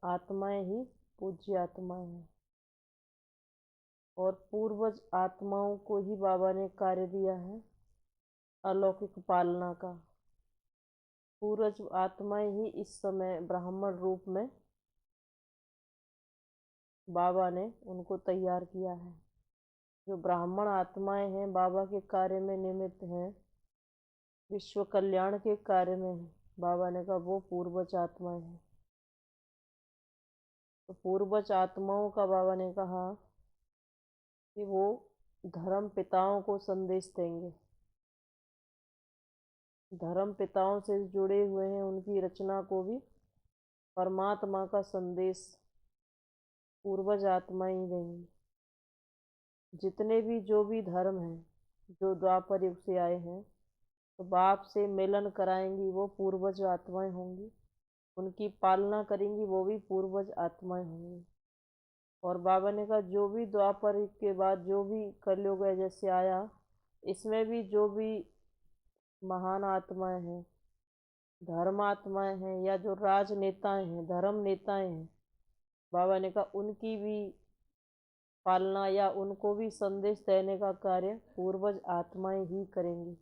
आत्माएं ही पूज्य आत्माएं हैं और पूर्वज आत्माओं को ही बाबा ने कार्य दिया है अलौकिक पालना का। पूर्वज आत्माएं ही इस समय ब्राह्मण रूप में बाबा ने उनको तैयार किया है। जो ब्राह्मण आत्माएं हैं बाबा के कार्य में निमित्त हैं, विश्व कल्याण के कार्य में हैं, बाबा ने कहा वो पूर्वज आत्माएं हैं। तो पूर्वज आत्माओं का बाबा ने कहा कि वो धर्म पिताओं को संदेश देंगे। धर्म पिताओं से जुड़े हुए हैं, उनकी रचना को भी परमात्मा का संदेश पूर्वज आत्माएं ही देंगी। जितने भी जो भी धर्म हैं जो द्वापर युग से आए हैं, तो बाप से मिलन कराएंगी वो पूर्वज आत्माएं होंगी, उनकी पालना करेंगी वो भी पूर्वज आत्माएं होंगी। और बाबा ने कहा जो भी द्वापर युग के बाद जो भी कलयुग है जैसे आया, इसमें भी जो भी महान आत्माएं हैं, धर्मात्माएं हैं, या जो राजनेताएं हैं, धर्म नेताएं हैं, बाबा ने कहा उनकी भी पालना या उनको भी संदेश देने का कार्य पूर्वज आत्माएं ही करेंगी।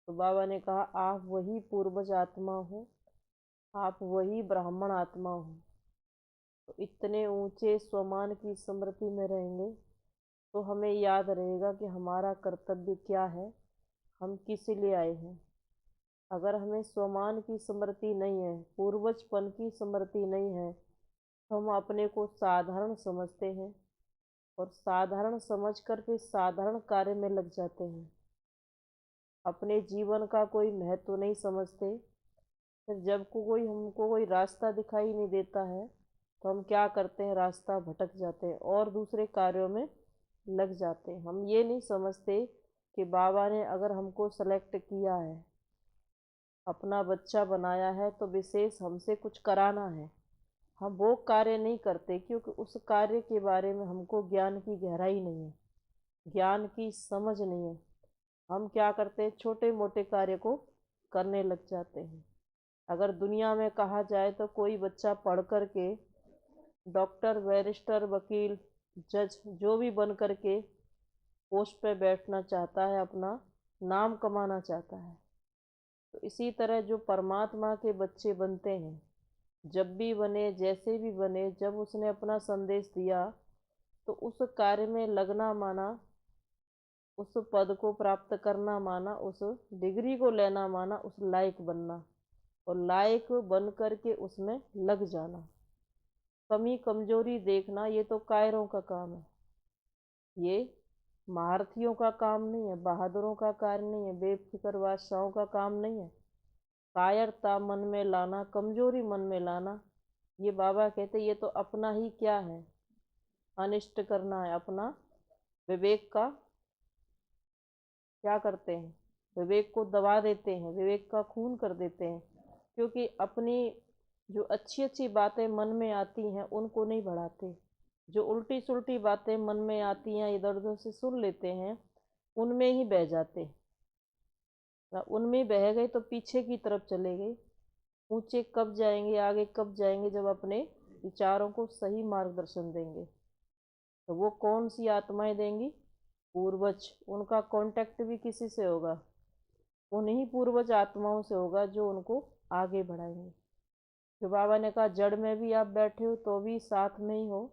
तो बाबा ने कहा आप वही पूर्वज आत्मा हो, आप वही ब्राह्मण आत्मा हो। तो इतने ऊंचे स्वमान की स्मृति में रहेंगे तो हमें याद रहेगा कि हमारा कर्तव्य क्या है, हम किस लिए आए हैं। अगर हमें स्वमान की स्मृति नहीं है, पूर्वजपन की स्मृति नहीं है, तो हम अपने को साधारण समझते हैं और साधारण समझकर फिर साधारण कार्य में लग जाते हैं। अपने जीवन का कोई महत्व नहीं समझते। फिर जब हमको कोई रास्ता दिखाई नहीं देता है तो हम क्या करते हैं, रास्ता भटक जाते हैं और दूसरे कार्यों में लग जाते हैं। हम ये नहीं समझते कि बाबा ने अगर हमको सेलेक्ट किया है, अपना बच्चा बनाया है, तो विशेष हमसे कुछ कराना है। हम वो कार्य नहीं करते क्योंकि उस कार्य के बारे में हमको ज्ञान की गहराई नहीं है, ज्ञान की समझ नहीं है। हम क्या करते हैं, छोटे मोटे कार्य को करने लग जाते हैं। अगर दुनिया में कहा जाए तो कोई बच्चा पढ़ कर के डॉक्टर, बैरिस्टर, वकील, जज जो भी बन कर के पोस्ट पे बैठना चाहता है, अपना नाम कमाना चाहता है। तो इसी तरह जो परमात्मा के बच्चे बनते हैं, जब भी बने, जैसे भी बने, जब उसने अपना संदेश दिया तो उस कार्य में लगना माना, उस पद को प्राप्त करना माना, उस डिग्री को लेना माना, उस लायक बनना और लायक बन करके उसमें लग जाना। कमी कमजोरी देखना ये तो कायरों का काम है, ये महारथियों का काम नहीं है, बहादुरों का कार्य नहीं है, बेफिक्र बादशाहों का काम नहीं है। कायरता मन में लाना, कमजोरी मन में लाना, ये बाबा कहते ये तो अपना ही क्या है, अनिष्ट करना है। अपना विवेक का क्या करते हैं, विवेक को दबा देते हैं, विवेक का खून कर देते हैं। क्योंकि अपनी जो अच्छी अच्छी बातें मन में आती हैं उनको नहीं बढ़ाते, जो उल्टी सुल्टी बातें मन में आती हैं इधर उधर से सुन लेते हैं, उनमें ही बह जाते। उनमें बह गए तो पीछे की तरफ चले गए। ऊंचे कब जाएंगे, आगे कब जाएंगे, जब अपने विचारों को सही मार्गदर्शन देंगे। तो वो कौन सी आत्माएं देंगी, पूर्वज। उनका कांटेक्ट भी किसी से होगा, उन्हीं पूर्वज आत्माओं से होगा जो उनको आगे बढ़ाएंगे। जो बाबा ने कहा जड़ में भी आप बैठे हो तो भी साथ में ही हो,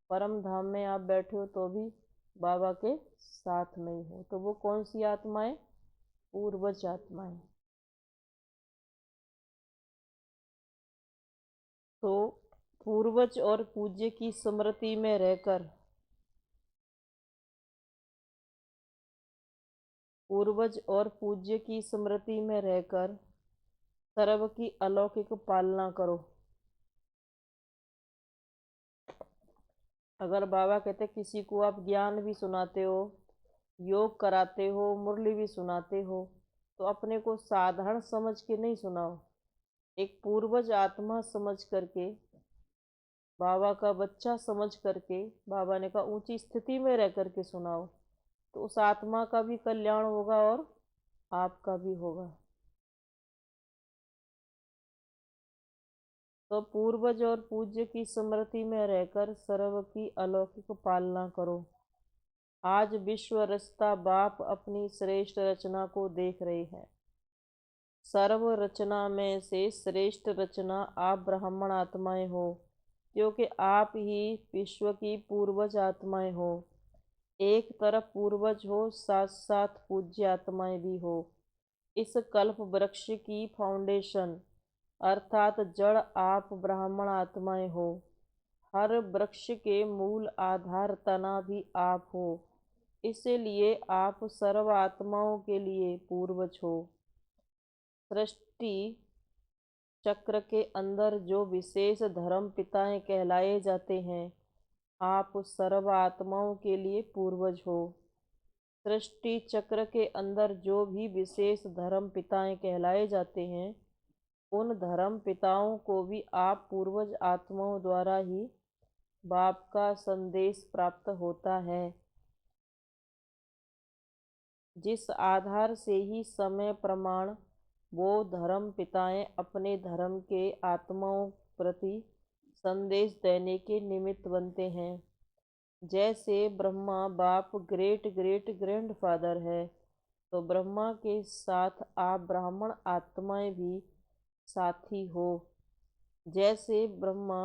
परम धाम में आप बैठे हो तो भी बाबा के साथ में ही हो। तो वो कौन सी आत्माएं, पूर्वज आत्माएं। तो पूर्वज और पूज्य की स्मृति में रहकर, पूर्वज और पूज्य की स्मृति में रहकर सर्व की अलौकिक पालना करो। अगर बाबा कहते किसी को आप ज्ञान भी सुनाते हो, योग कराते हो, मुरली भी सुनाते हो, तो अपने को साधारण समझ के नहीं सुनाओ, एक पूर्वज आत्मा समझ करके, बाबा का बच्चा समझ करके, बाबा ने कहा ऊंची स्थिति में रह करके सुनाओ। तो उस आत्मा का भी कल्याण होगा और आपका भी होगा। तो पूर्वज और पूज्य की स्मृति में रहकर सर्व की अलौकिक पालना करो। आज विश्व रचता बाप अपनी श्रेष्ठ रचना को देख रहे हैं। सर्व रचना में से श्रेष्ठ रचना आप ब्राह्मण आत्माएं हो, क्योंकि आप ही विश्व की पूर्वज आत्माएं हो। एक तरफ पूर्वज हो, साथ साथ पूज्य आत्माएं भी हो। इस कल्प वृक्ष की फाउंडेशन अर्थात जड़ आप ब्राह्मण आत्माएं हो। हर वृक्ष के मूल आधार तना भी आप हो, इसलिए आप सर्व आत्माओं के लिए पूर्वज हो। सृष्टि चक्र के अंदर जो विशेष धर्म पिताएं कहलाए जाते हैं, आप सर्व आत्माओं के लिए पूर्वज हो। सृष्टि चक्र के अंदर जो भी विशेष धर्म पिताएं कहलाए जाते हैं, उन धर्म पिताओं को भी आप पूर्वज आत्माओं द्वारा ही बाप का संदेश प्राप्त होता है। जिस आधार से ही समय प्रमाण वो धर्म पिताएं अपने धर्म के आत्माओं प्रति संदेश देने के निमित्त बनते हैं। जैसे ब्रह्मा बाप ग्रेट ग्रेट ग्रैंडफादर है, तो ब्रह्मा के साथ आप ब्राह्मण आत्माएं भी साथी हो। जैसे ब्रह्मा,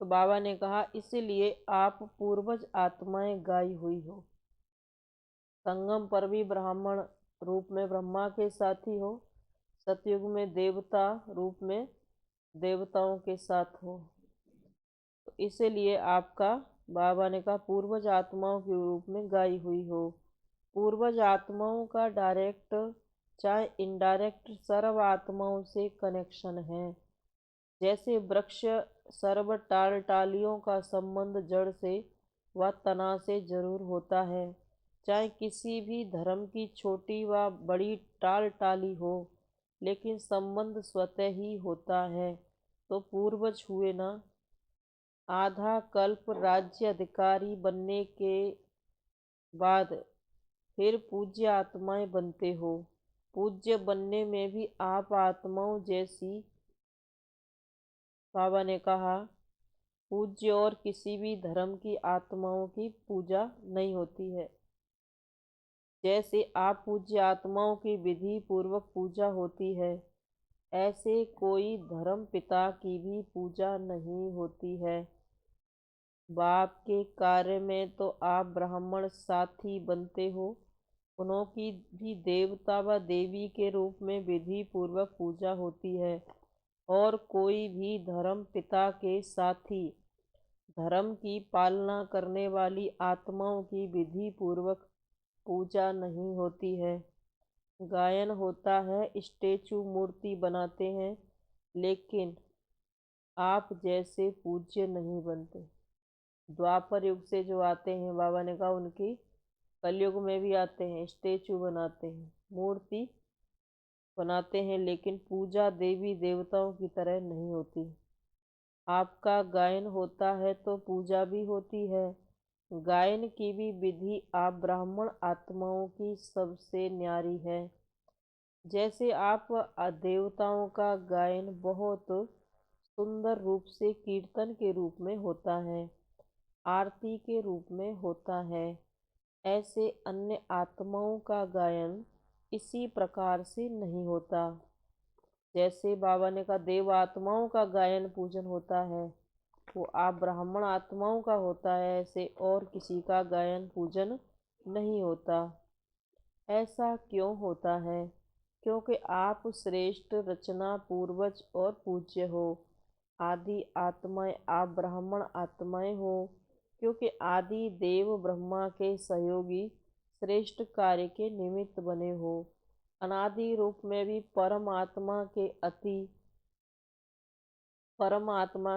तो बाबा ने कहा इसलिए आप पूर्वज आत्माएं गाई हुई हो। संगम पर भी ब्राह्मण रूप में ब्रह्मा के साथी हो, सतयुग में देवता रूप में देवताओं के साथ हो। तो इसीलिए आपका बाबा ने कहा पूर्वज आत्माओं के रूप में गाई हुई हो। पूर्वज आत्माओं का डायरेक्ट चाहे इनडायरेक्ट सर्व आत्माओं से कनेक्शन है। जैसे वृक्ष सर्व टालियों का संबंध जड़ से व तना से जरूर होता है, चाहे किसी भी धर्म की छोटी व बड़ी टाली हो, लेकिन संबंध स्वतः ही होता है। तो पूर्वज हुए ना। आधा कल्प राज्य अधिकारी बनने के बाद फिर पूज्य आत्माएं बनते हो। पूज्य बनने में भी आप आत्माओं जैसी, बाबा ने कहा, पूज्य और किसी भी धर्म की आत्माओं की पूजा नहीं होती है। जैसे आप पूज्य आत्माओं की विधि पूर्वक पूजा होती है, ऐसे कोई धर्म पिता की भी पूजा नहीं होती है। बाप के कार्य में तो आप ब्राह्मण साथी बनते हो, उनकी भी देवता व देवी के रूप में विधि पूर्वक पूजा होती है। और कोई भी धर्म पिता के साथी धर्म की पालना करने वाली आत्माओं की विधि पूर्वक पूजा नहीं होती है। गायन होता है, स्टेचू मूर्ति बनाते हैं, लेकिन आप जैसे पूज्य नहीं बनते। द्वापर युग से जो आते हैं, बाबा ने कहा उनकी कलयुग में भी आते हैं, स्टेचू बनाते हैं, मूर्ति बनाते हैं, लेकिन पूजा देवी देवताओं की तरह नहीं होती। आपका गायन होता है तो पूजा भी होती है। गायन की भी विधि आप ब्राह्मण आत्माओं की सबसे न्यारी है। जैसे आप देवताओं का गायन बहुत सुंदर रूप से कीर्तन के रूप में होता है, आरती के रूप में होता है, ऐसे अन्य आत्माओं का गायन इसी प्रकार से नहीं होता। जैसे बाबा ने कहा देव आत्माओं का गायन पूजन होता है, वो आप ब्राह्मण आत्माओं का होता है, ऐसे और किसी का गायन पूजन नहीं होता। ऐसा क्यों होता है? क्योंकि आप श्रेष्ठ रचना पूर्वज और पूज्य हो। आदि आत्माएं आप ब्राह्मण आत्माएं हो, क्योंकि आदि देव ब्रह्मा के सहयोगी श्रेष्ठ कार्य के निमित्त बने हो। अनादि रूप में भी परमात्मा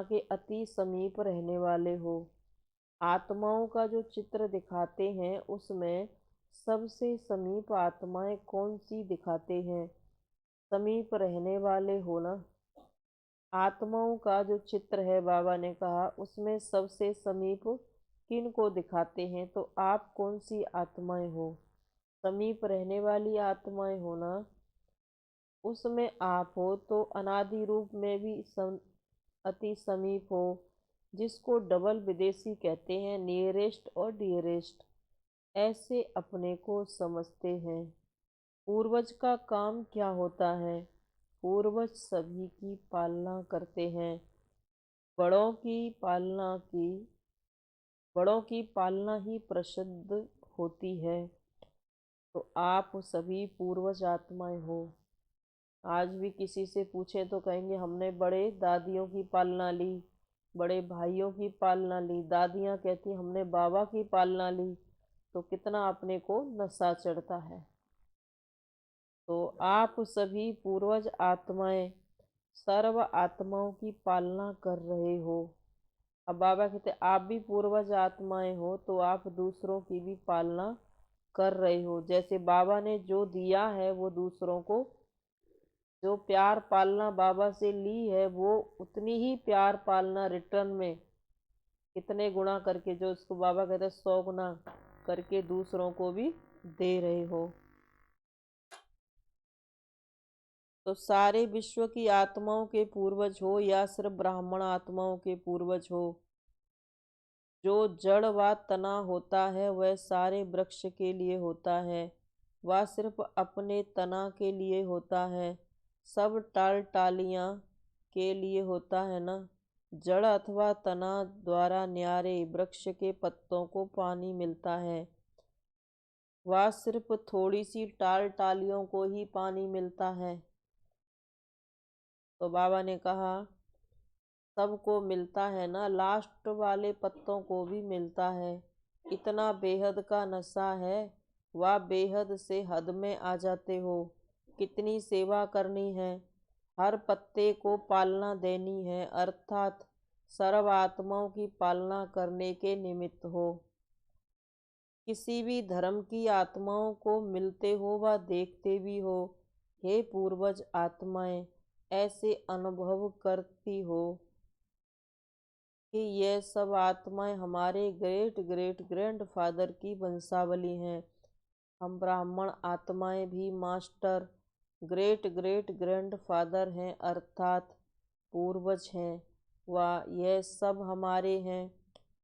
के अति समीप रहने वाले हो। आत्माओं का जो चित्र दिखाते हैं, उसमें सबसे समीप आत्माएं कौन सी दिखाते हैं? समीप रहने वाले हो ना। आत्माओं का जो चित्र है, बाबा ने कहा उसमें सबसे समीप किन को दिखाते हैं? तो आप कौन सी आत्माएं हो? समीप रहने वाली आत्माएं हो ना। उसमें आप हो तो अनादि रूप में भी अति समीप हो, जिसको डबल विदेशी कहते हैं, नियरेस्ट और डियरेस्ट, ऐसे अपने को समझते हैं। पूर्वज का काम क्या होता है? पूर्वज सभी की पालना करते हैं। बड़ों की पालना की बड़ों की पालना ही प्रसिद्ध होती है। तो आप सभी पूर्वज आत्माएं हो। आज भी किसी से पूछे तो कहेंगे हमने बड़े दादियों की पालना ली, बड़े भाइयों की पालना ली। दादियाँ कहती हमने बाबा की पालना ली। तो कितना अपने को नशा चढ़ता है। तो आप सभी पूर्वज आत्माएं सर्व आत्माओं की पालना कर रहे हो। अब बाबा कहते आप भी पूर्वज आत्माएं हो तो आप दूसरों की भी पालना कर रहे हो। जैसे बाबा ने जो दिया है वो दूसरों को, जो प्यार पालना बाबा से ली है, वो उतनी ही प्यार पालना रिटर्न में कितने गुना करके, जो उसको बाबा कहते हैं 100 गुना करके दूसरों को भी दे रहे हो। तो सारे विश्व की आत्माओं के पूर्वज हो या सिर्फ ब्राह्मण आत्माओं के पूर्वज हो, जो जड़ व तना होता है वह सारे वृक्ष के लिए होता है, वह सिर्फ अपने तना के लिए होता है। सब टाल टालियाँ के लिए होता है ना। जड़ अथवा तना द्वारा न्यारे वृक्ष के पत्तों को पानी मिलता है, वह सिर्फ थोड़ी सी टाल टालियों को ही पानी मिलता है। तो बाबा ने कहा सबको मिलता है ना, लास्ट वाले पत्तों को भी मिलता है। इतना बेहद का नशा है, वह बेहद से हद में आ जाते हो। कितनी सेवा करनी है, हर पत्ते को पालना देनी है, अर्थात सर्व आत्माओं की पालना करने के निमित्त हो। किसी भी धर्म की आत्माओं को मिलते हो व देखते भी हो, हे पूर्वज आत्माएं ऐसे अनुभव करती हो कि ये सब आत्माएं हमारे ग्रेट ग्रेट ग्रैंडफादर की वंशावली हैं। हम ब्राह्मण आत्माएं भी मास्टर ग्रेट ग्रेट ग्रैंडफादर हैं, अर्थात पूर्वज हैं। वह यह सब हमारे हैं।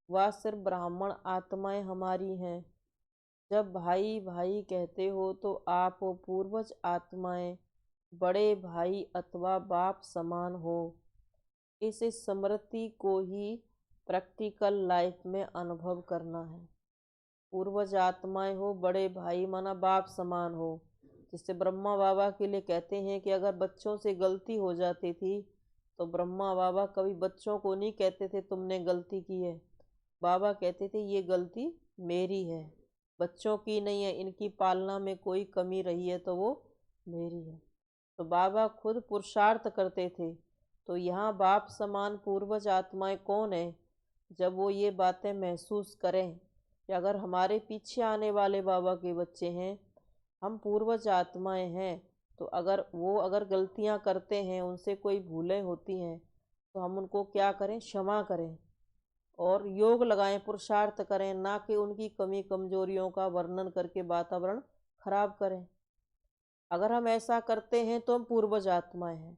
वह सिर्फ ब्राह्मण आत्माएं हमारी हैं। जब भाई भाई कहते हो तो आप पूर्वज आत्माएं बड़े भाई अथवा बाप समान हो। इस स्मृति को ही प्रैक्टिकल लाइफ में अनुभव करना है। पूर्वज आत्माएं हो, बड़े भाई माना बाप समान हो। जिससे ब्रह्मा बाबा के लिए कहते हैं कि अगर बच्चों से गलती हो जाती थी तो ब्रह्मा बाबा कभी बच्चों को नहीं कहते थे तुमने गलती की है। बाबा कहते थे ये गलती मेरी है, बच्चों की नहीं है। इनकी पालना में कोई कमी रही है तो वो मेरी है। तो बाबा खुद पुरुषार्थ करते थे। तो यहाँ बाप समान पूर्वज आत्माएं कौन है? जब वो ये बातें महसूस करें कि अगर हमारे पीछे आने वाले बाबा के बच्चे हैं, हम पूर्वज आत्माएं हैं, तो अगर गलतियां करते हैं, उनसे कोई भूलें होती हैं, तो हम उनको क्या करें? क्षमा करें और योग लगाएं, पुरुषार्थ करें, ना कि उनकी कमी कमजोरियों का वर्णन करके वातावरण खराब करें। अगर हम ऐसा करते हैं तो हम पूर्वज आत्माएं हैं।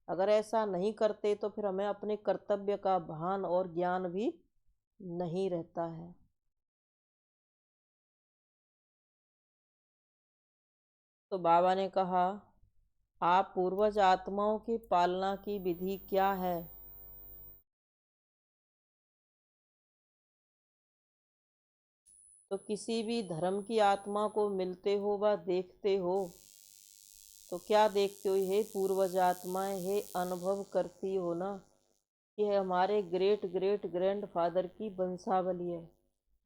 अगर ऐसा नहीं करते तो फिर हमें अपने कर्तव्य का भान और ज्ञान भी नहीं रहता है। तो बाबा ने कहा आप पूर्वज आत्माओं की पालना की विधि क्या है? तो किसी भी धर्म की आत्मा को मिलते हो व देखते हो तो क्या देखते हो? हे पूर्वज आत्माएं, हे अनुभव करती हो ना कि हमारे ग्रेट ग्रेट ग्रैंड फादर की वंशावली है।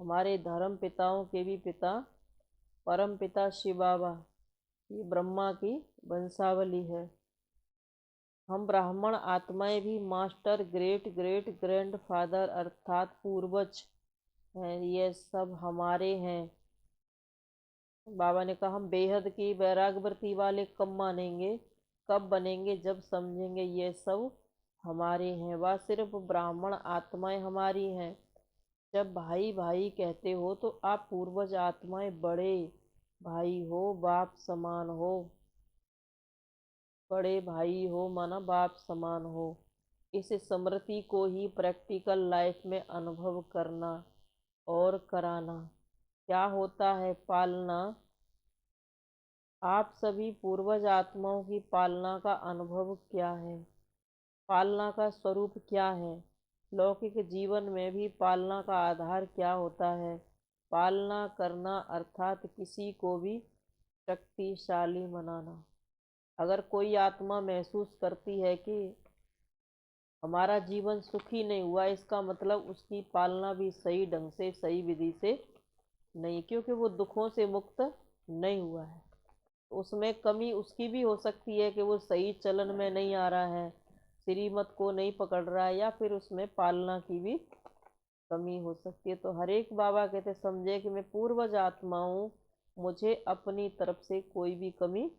हमारे धर्म पिताओं के भी पिता परम पिता शिव बाबा, ये ब्रह्मा की वंशावली है। हम ब्राह्मण आत्माएं भी master great great grand father अर्थात पूर्वज हैं। ये सब हमारे हैं। बाबा ने कहा हम बेहद की वैराग्यवृत्ति वाले कब मानेंगे, कब बनेंगे? जब समझेंगे ये सब हमारे हैं, वह सिर्फ ब्राह्मण आत्माएं हमारी हैं। जब भाई भाई कहते हो तो आप पूर्वज आत्माएं बड़े भाई हो, बाप समान हो। बड़े भाई हो माना बाप समान हो। इस स्मृति को ही प्रैक्टिकल लाइफ में अनुभव करना और कराना। क्या होता है पालना? आप सभी पूर्वज आत्माओं की पालना का अनुभव क्या है? पालना का स्वरूप क्या है? लौकिक जीवन में भी पालना का आधार क्या होता है? पालना करना अर्थात किसी को भी शक्तिशाली बनाना। अगर कोई आत्मा महसूस करती है कि हमारा जीवन सुखी नहीं हुआ, इसका मतलब उसकी पालना भी सही ढंग से, सही विधि से नहीं, क्योंकि वो दुखों से मुक्त नहीं हुआ है। तो उसमें कमी उसकी भी हो सकती है कि वो सही चलन में नहीं आ रहा है, श्रीमत को नहीं पकड़ रहा है, या फिर उसमें पालना की भी कमी हो सकती है। तो हर एक बाबा कहते समझे कि मैं पूर्वज आत्मा हूँ, मुझे अपनी तरफ से कोई भी कमी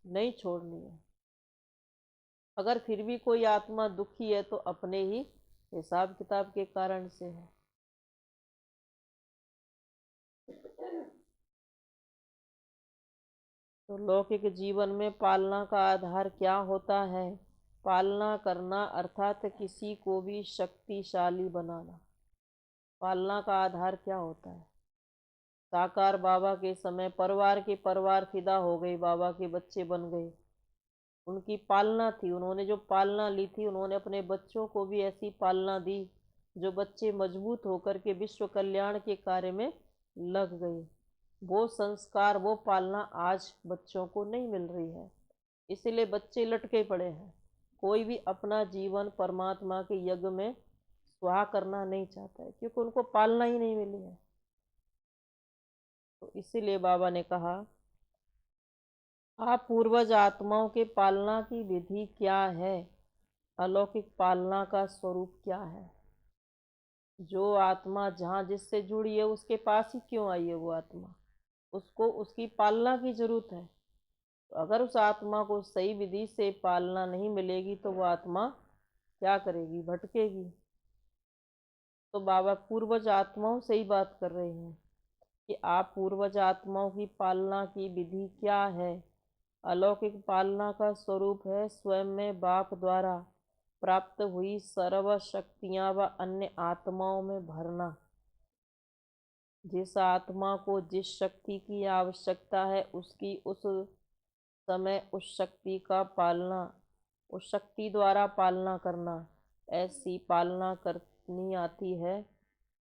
नहीं छोड़नी है। अगर फिर भी कोई आत्मा दुखी है तो अपने ही हिसाब किताब के कारण से है। तो लौकिक जीवन में पालना का आधार क्या होता है? पालना करना अर्थात किसी को भी शक्तिशाली बनाना। पालना का आधार क्या होता है? साकार बाबा के समय परिवार के परिवार फिदा हो गई, बाबा के बच्चे बन गए, उनकी पालना थी, उन्होंने जो पालना ली थी, उन्होंने अपने बच्चों को भी ऐसी पालना दी जो बच्चे मजबूत होकर के विश्व कल्याण के कार्य में लग गए। वो संस्कार, वो पालना आज बच्चों को नहीं मिल रही है, इसीलिए बच्चे लटके पड़े हैं। कोई भी अपना जीवन परमात्मा के यज्ञ में स्वाहा करना नहीं चाहता है, क्योंकि उनको पालना ही नहीं मिली है। तो इसीलिए बाबा ने कहा, आप पूर्वज आत्माओं के पालना की विधि क्या है? अलौकिक पालना का स्वरूप क्या है? जो आत्मा जहाँ जिससे जुड़ी है उसके पास ही क्यों आई है वो आत्मा, उसको उसकी पालना की जरूरत है। तो अगर उस आत्मा को सही विधि से पालना नहीं मिलेगी तो वो आत्मा क्या करेगी? भटकेगी। तो बाबा पूर्वज आत्माओं से ही बात कर रहे हैं कि आप पूर्वज आत्माओं की पालना की विधि क्या है? अलौकिक पालना का स्वरूप है स्वयं में बाप द्वारा प्राप्त हुई सर्व शक्तियां व अन्य आत्माओं में भरना। जिस आत्मा को जिस शक्ति की आवश्यकता है उसकी उस समय उस शक्ति का पालना, उस शक्ति द्वारा पालना करना। ऐसी पालना करनी आती है।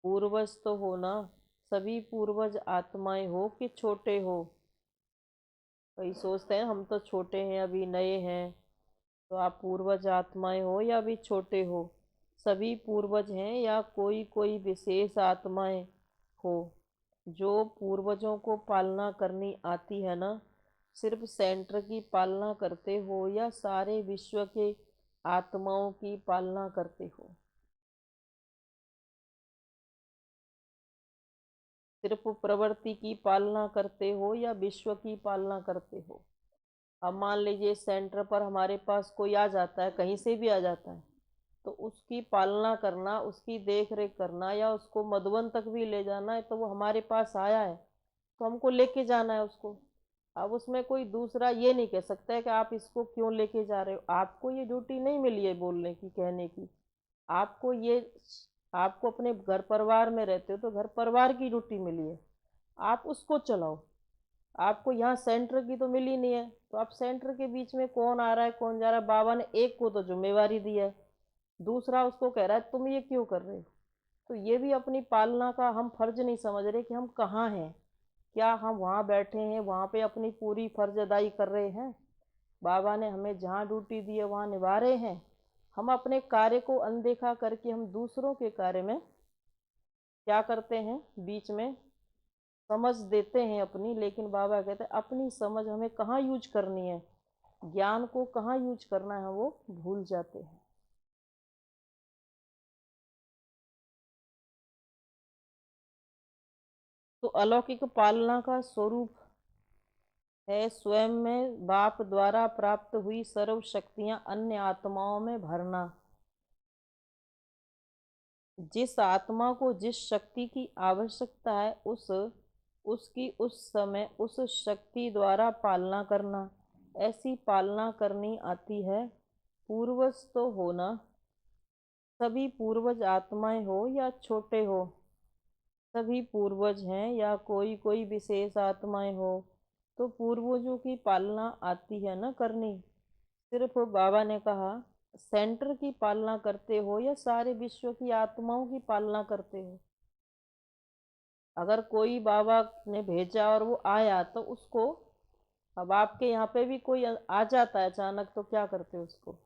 पूर्वज तो हो ना, सभी पूर्वज आत्माएं हो कि छोटे हो। कई सोचते हैं हम तो छोटे हैं, अभी नए हैं। तो आप पूर्वज आत्माएं हो या भी छोटे हो, सभी पूर्वज हैं, या कोई कोई विशेष आत्माएं हो जो पूर्वजों को पालना करनी आती है ना। सिर्फ सेंटर की पालना करते हो या सारे विश्व के आत्माओं की पालना करते हो? सिर्फ प्रवृत्ति की पालना करते हो या विश्व की पालना करते हो? अब मान लीजिए सेंटर पर हमारे पास कोई आ जाता है, कहीं से भी आ जाता है, तो उसकी पालना करना, उसकी देख रेख करना, या उसको मधुबन तक भी ले जाना है, तो वो हमारे पास आया है तो हमको लेके जाना है उसको। अब उसमें कोई दूसरा ये नहीं कह सकता है कि आप इसको क्यों लेके जा रहे हो। आपको ये ड्यूटी नहीं मिली है बोलने की, कहने की। आपको ये, आपको अपने घर परिवार में रहते हो तो घर परिवार की ड्यूटी मिली है, आप उसको चलाओ। आपको यहाँ सेंटर की तो मिली नहीं है, तो आप सेंटर के बीच में कौन आ रहा है कौन जा रहा है, बाबा ने एक को तो जिम्मेवारी दी है, दूसरा उसको कह रहा है तुम ये क्यों कर रहे हो। तो ये भी अपनी पालना का हम फर्ज नहीं समझ रहे कि हम कहाँ हैं। क्या हम वहाँ बैठे हैं, वहाँ पे अपनी पूरी फर्ज अदाई कर रहे हैं? बाबा ने हमें जहाँ ड्यूटी दी है वहाँ निभा रहे हैं? हम अपने कार्य को अनदेखा करके हम दूसरों के कार्य में क्या करते हैं, बीच में समझ देते हैं अपनी। लेकिन बाबा कहते हैं अपनी समझ हमें कहाँ यूज करनी है, ज्ञान को कहाँ यूज करना है, वो भूल जाते हैं। तो अलौकिक पालना का स्वरूप है स्वयं में बाप द्वारा प्राप्त हुई सर्व शक्तियां अन्य आत्माओं में भरना। जिस आत्मा को जिस शक्ति की आवश्यकता है उसकी उस समय उस शक्ति द्वारा पालना करना। ऐसी पालना करनी आती है। पूर्वज तो हो ना, सभी पूर्वज आत्माएं हो या छोटे हो, सभी पूर्वज हैं या कोई कोई विशेष आत्माएं हो, तो पूर्वजों की पालना आती है ना करनी। सिर्फ बाबा ने कहा सेंटर की पालना करते हो या सारे विश्व की आत्माओं की पालना करते हो। अगर कोई बाबा ने भेजा और वो आया तो उसको, अब आपके यहाँ पे भी कोई आ जाता है अचानक, तो क्या करते हो उसको?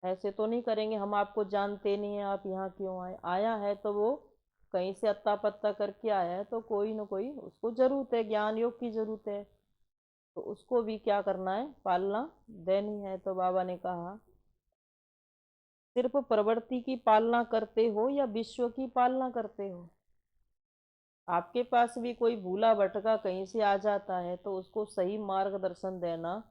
ऐसे तो नहीं करेंगे, हम आपको जानते नहीं है, आप यहाँ क्यों आए? आया है तो वो कहीं से अत्ता पत्ता करके आया है, तो कोई ना कोई उसको जरूरत है, ज्ञान योग की जरूरत है, तो उसको भी क्या करना है? पालना देनी है। तो बाबा ने कहा सिर्फ प्रवृत्ति की पालना करते हो या विश्व की पालना करते हो? आपके पास भी कोई भूला भटका कहीं से आ जाता है तो उसको सही मार्गदर्शन देना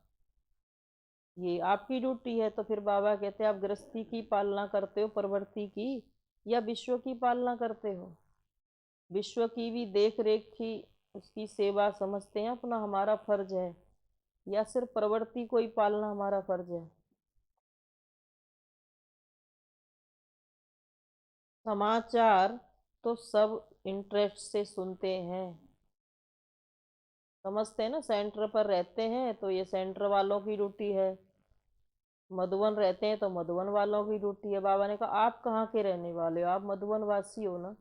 ये आपकी ड्यूटी है। तो फिर बाबा कहते हैं आप गृहस्थी की पालना करते हो प्रवृत्ति की, या विश्व की पालना करते हो? विश्व की भी देख रेख की उसकी सेवा समझते हैं अपना हमारा फर्ज है, या सिर्फ प्रवृत्ति को ही पालना हमारा फर्ज है? समाचार तो सब इंटरेस्ट से सुनते हैं, समझते हैं ना, सेंटर पर रहते हैं तो ये सेंटर वालों की ड्यूटी है, मधुबन रहते हैं तो मधुबन वालों की ड्यूटी है। बाबा ने कहा आप कहाँ के रहने वाले हो? आप मधुबन वासी हो ना,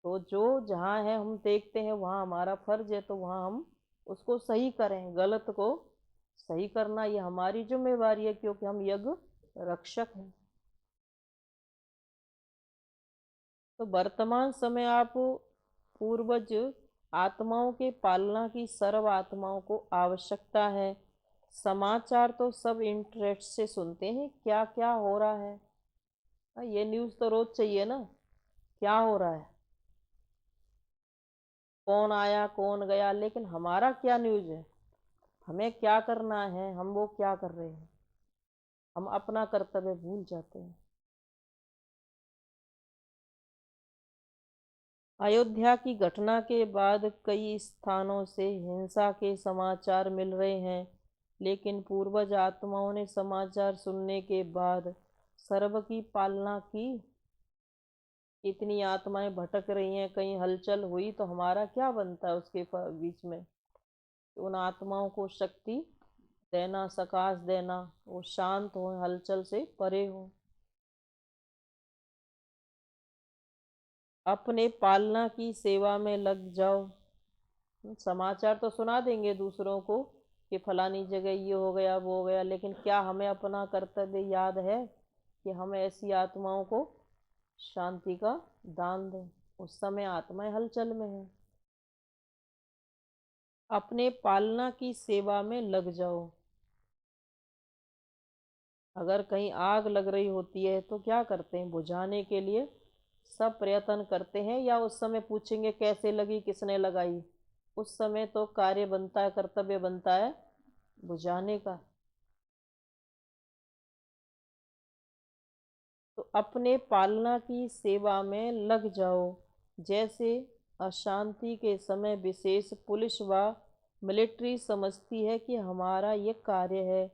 तो जो जहाँ है हम देखते हैं वहाँ हमारा फर्ज है, तो वहाँ हम उसको सही करें, गलत को सही करना ये हमारी जिम्मेवारी है, क्योंकि हम यज्ञ रक्षक हैं। तो वर्तमान समय आप पूर्वज आत्माओं के पालना की सर्व आत्माओं को आवश्यकता है। समाचार तो सब इंटरेस्ट से सुनते हैं, क्या क्या हो रहा है। ये न्यूज़ तो रोज चाहिए ना, क्या हो रहा है, कौन आया कौन गया, लेकिन हमारा क्या न्यूज़ है? हमें क्या करना है, हम वो क्या कर रहे हैं? हम अपना कर्तव्य भूल जाते हैं। अयोध्या की घटना के बाद कई स्थानों से हिंसा के समाचार मिल रहे हैं, लेकिन पूर्वज आत्माओं ने समाचार सुनने के बाद सर्व की पालना की। इतनी आत्माएं भटक रही हैं, कहीं हलचल हुई तो हमारा क्या बनता है उसके बीच में? उन आत्माओं को शक्ति देना, सकाश देना, वो शांत हो, हलचल से परे हो। अपने पालना की सेवा में लग जाओ। समाचार तो सुना देंगे दूसरों को कि फलानी जगह ये हो गया वो हो गया, लेकिन क्या हमें अपना कर्तव्य याद है कि हम ऐसी आत्माओं को शांति का दान दें? उस समय आत्माएं हलचल में है। अपने पालना की सेवा में लग जाओ। अगर कहीं आग लग रही होती है तो क्या करते हैं? बुझाने के लिए सब प्रयत्न करते हैं, या उस समय पूछेंगे कैसे लगी, किसने लगाई? उस समय तो कार्य बनता है, कर्तव्य बनता है बुझाने का। तो अपने पालना की सेवा में लग जाओ। जैसे अशांति के समय विशेष पुलिस व मिलिट्री समझती है कि हमारा ये कार्य है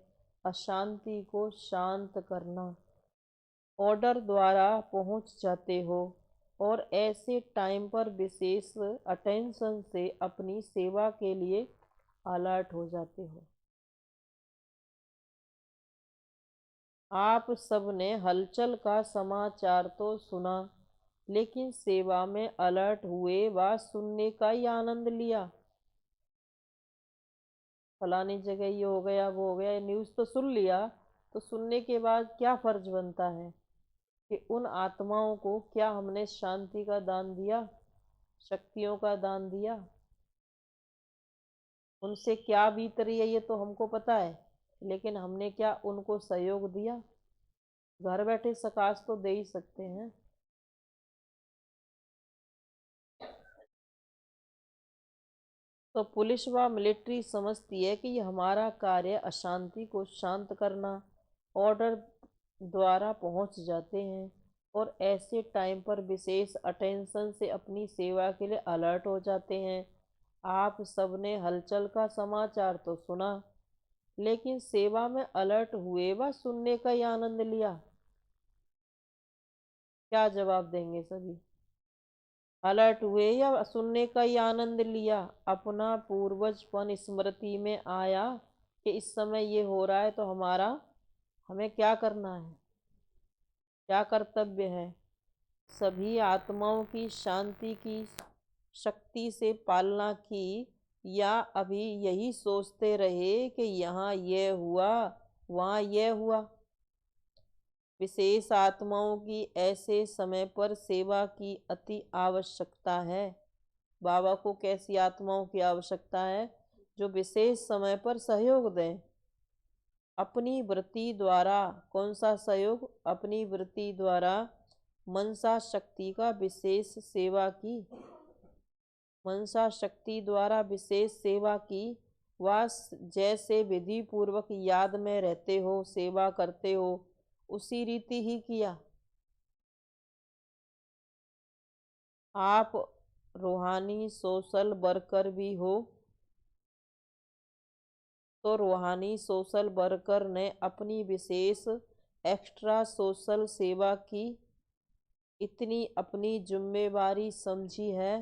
अशांति को शांत करना, ऑर्डर द्वारा पहुंच जाते हो, और ऐसे टाइम पर विशेष अटेंशन से अपनी सेवा के लिए अलर्ट हो जाते हो। आप सबने हलचल का समाचार तो सुना, लेकिन सेवा में अलर्ट हुए व सुनने का ही आनंद लिया। फलानी जगह ये हो गया वो हो गया, ये न्यूज़ तो सुन लिया, तो सुनने के बाद क्या फर्ज बनता है कि उन आत्माओं को क्या हमने शांति का दान दिया, शक्तियों का दान दिया? उनसे क्या बीत रही है ये तो हमको पता है, लेकिन हमने क्या उनको सहयोग दिया? घर बैठे सकाश तो दे ही सकते हैं। तो पुलिस व मिलिट्री समझती है कि ये हमारा कार्य अशांति को शांत करना, ऑर्डर द्वारा पहुंच जाते हैं, और ऐसे टाइम पर विशेष अटेंशन से अपनी सेवा के लिए अलर्ट हो जाते हैं। आप सबने हलचल का समाचार तो सुना, लेकिन सेवा में अलर्ट हुए व सुनने का ही आनंद लिया? क्या जवाब देंगे सभी? अलर्ट हुए या सुनने का ही आनंद लिया? अपना पूर्वजपन स्मृति में आया कि इस समय ये हो रहा है तो हमें क्या करना है, क्या कर्तव्य है? सभी आत्माओं की शांति की शक्ति से पालना की, या अभी यही सोचते रहे कि यहाँ यह हुआ वहाँ यह हुआ? विशेष आत्माओं की ऐसे समय पर सेवा की अति आवश्यकता है। बाबा को कैसी आत्माओं की आवश्यकता है? जो विशेष समय पर सहयोग दें अपनी वृत्ति द्वारा। कौन सा सहयोग? अपनी वृत्ति द्वारा मनसा शक्ति का विशेष सेवा की, मनसा शक्ति द्वारा विशेष सेवा की। वह जैसे विधि पूर्वक याद में रहते हो, सेवा करते हो, उसी रीति ही किया। आप रूहानी सोशल वर्कर भी हो, तो रूहानी सोशल वर्कर ने अपनी विशेष एक्स्ट्रा सोशल सेवा की, इतनी अपनी जिम्मेवारी समझी है।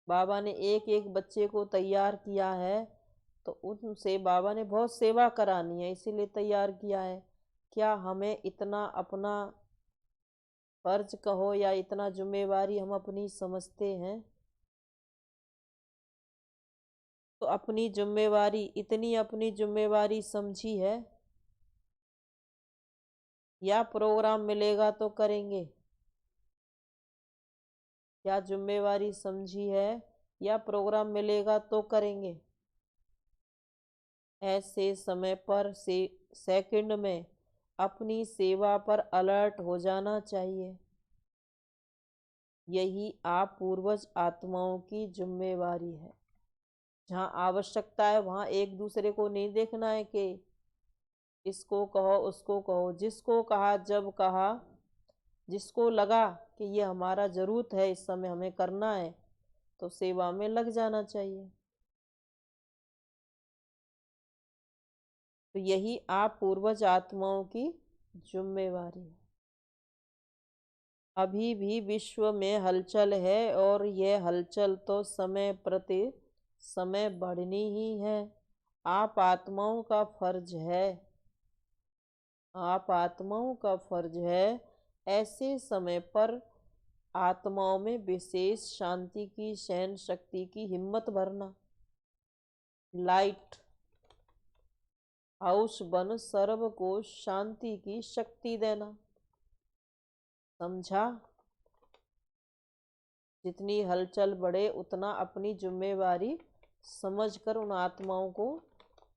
बाबा ने एक एक बच्चे को तैयार किया है, तो उनसे बाबा ने बहुत सेवा करानी है, इसीलिए तैयार किया है। क्या हमें इतना अपना फर्ज कहो या इतना जिम्मेवारी हम अपनी समझते हैं? तो अपनी जिम्मेवारी, इतनी अपनी जिम्मेवारी समझी है, या प्रोग्राम मिलेगा तो करेंगे? क्या जिम्मेवारी समझी है, या प्रोग्राम मिलेगा तो करेंगे? ऐसे समय पर सेकंड में अपनी सेवा पर अलर्ट हो जाना चाहिए। यही आप पूर्वज आत्माओं की जिम्मेवारी है। जहाँ आवश्यकता है वहाँ एक दूसरे को नहीं देखना है कि इसको कहो उसको कहो। जिसको कहा, जब कहा, जिसको लगा कि ये हमारा जरूरत है, इस समय हमें करना है, तो सेवा में लग जाना चाहिए। तो यही आप पूर्वज आत्माओं की जिम्मेवारी है। अभी भी विश्व में हलचल है, और यह हलचल तो समय प्रति समय बढ़नी ही है। आप आत्माओं का फर्ज है, आप आत्माओं का फर्ज है ऐसे समय पर आत्माओं में विशेष शांति की, सहन शक्ति की हिम्मत भरना। लाइट हाउस बन सर्व को शांति की शक्ति देना। समझा? जितनी हलचल बढ़े उतना अपनी जिम्मेवारी समझकर उन आत्माओं को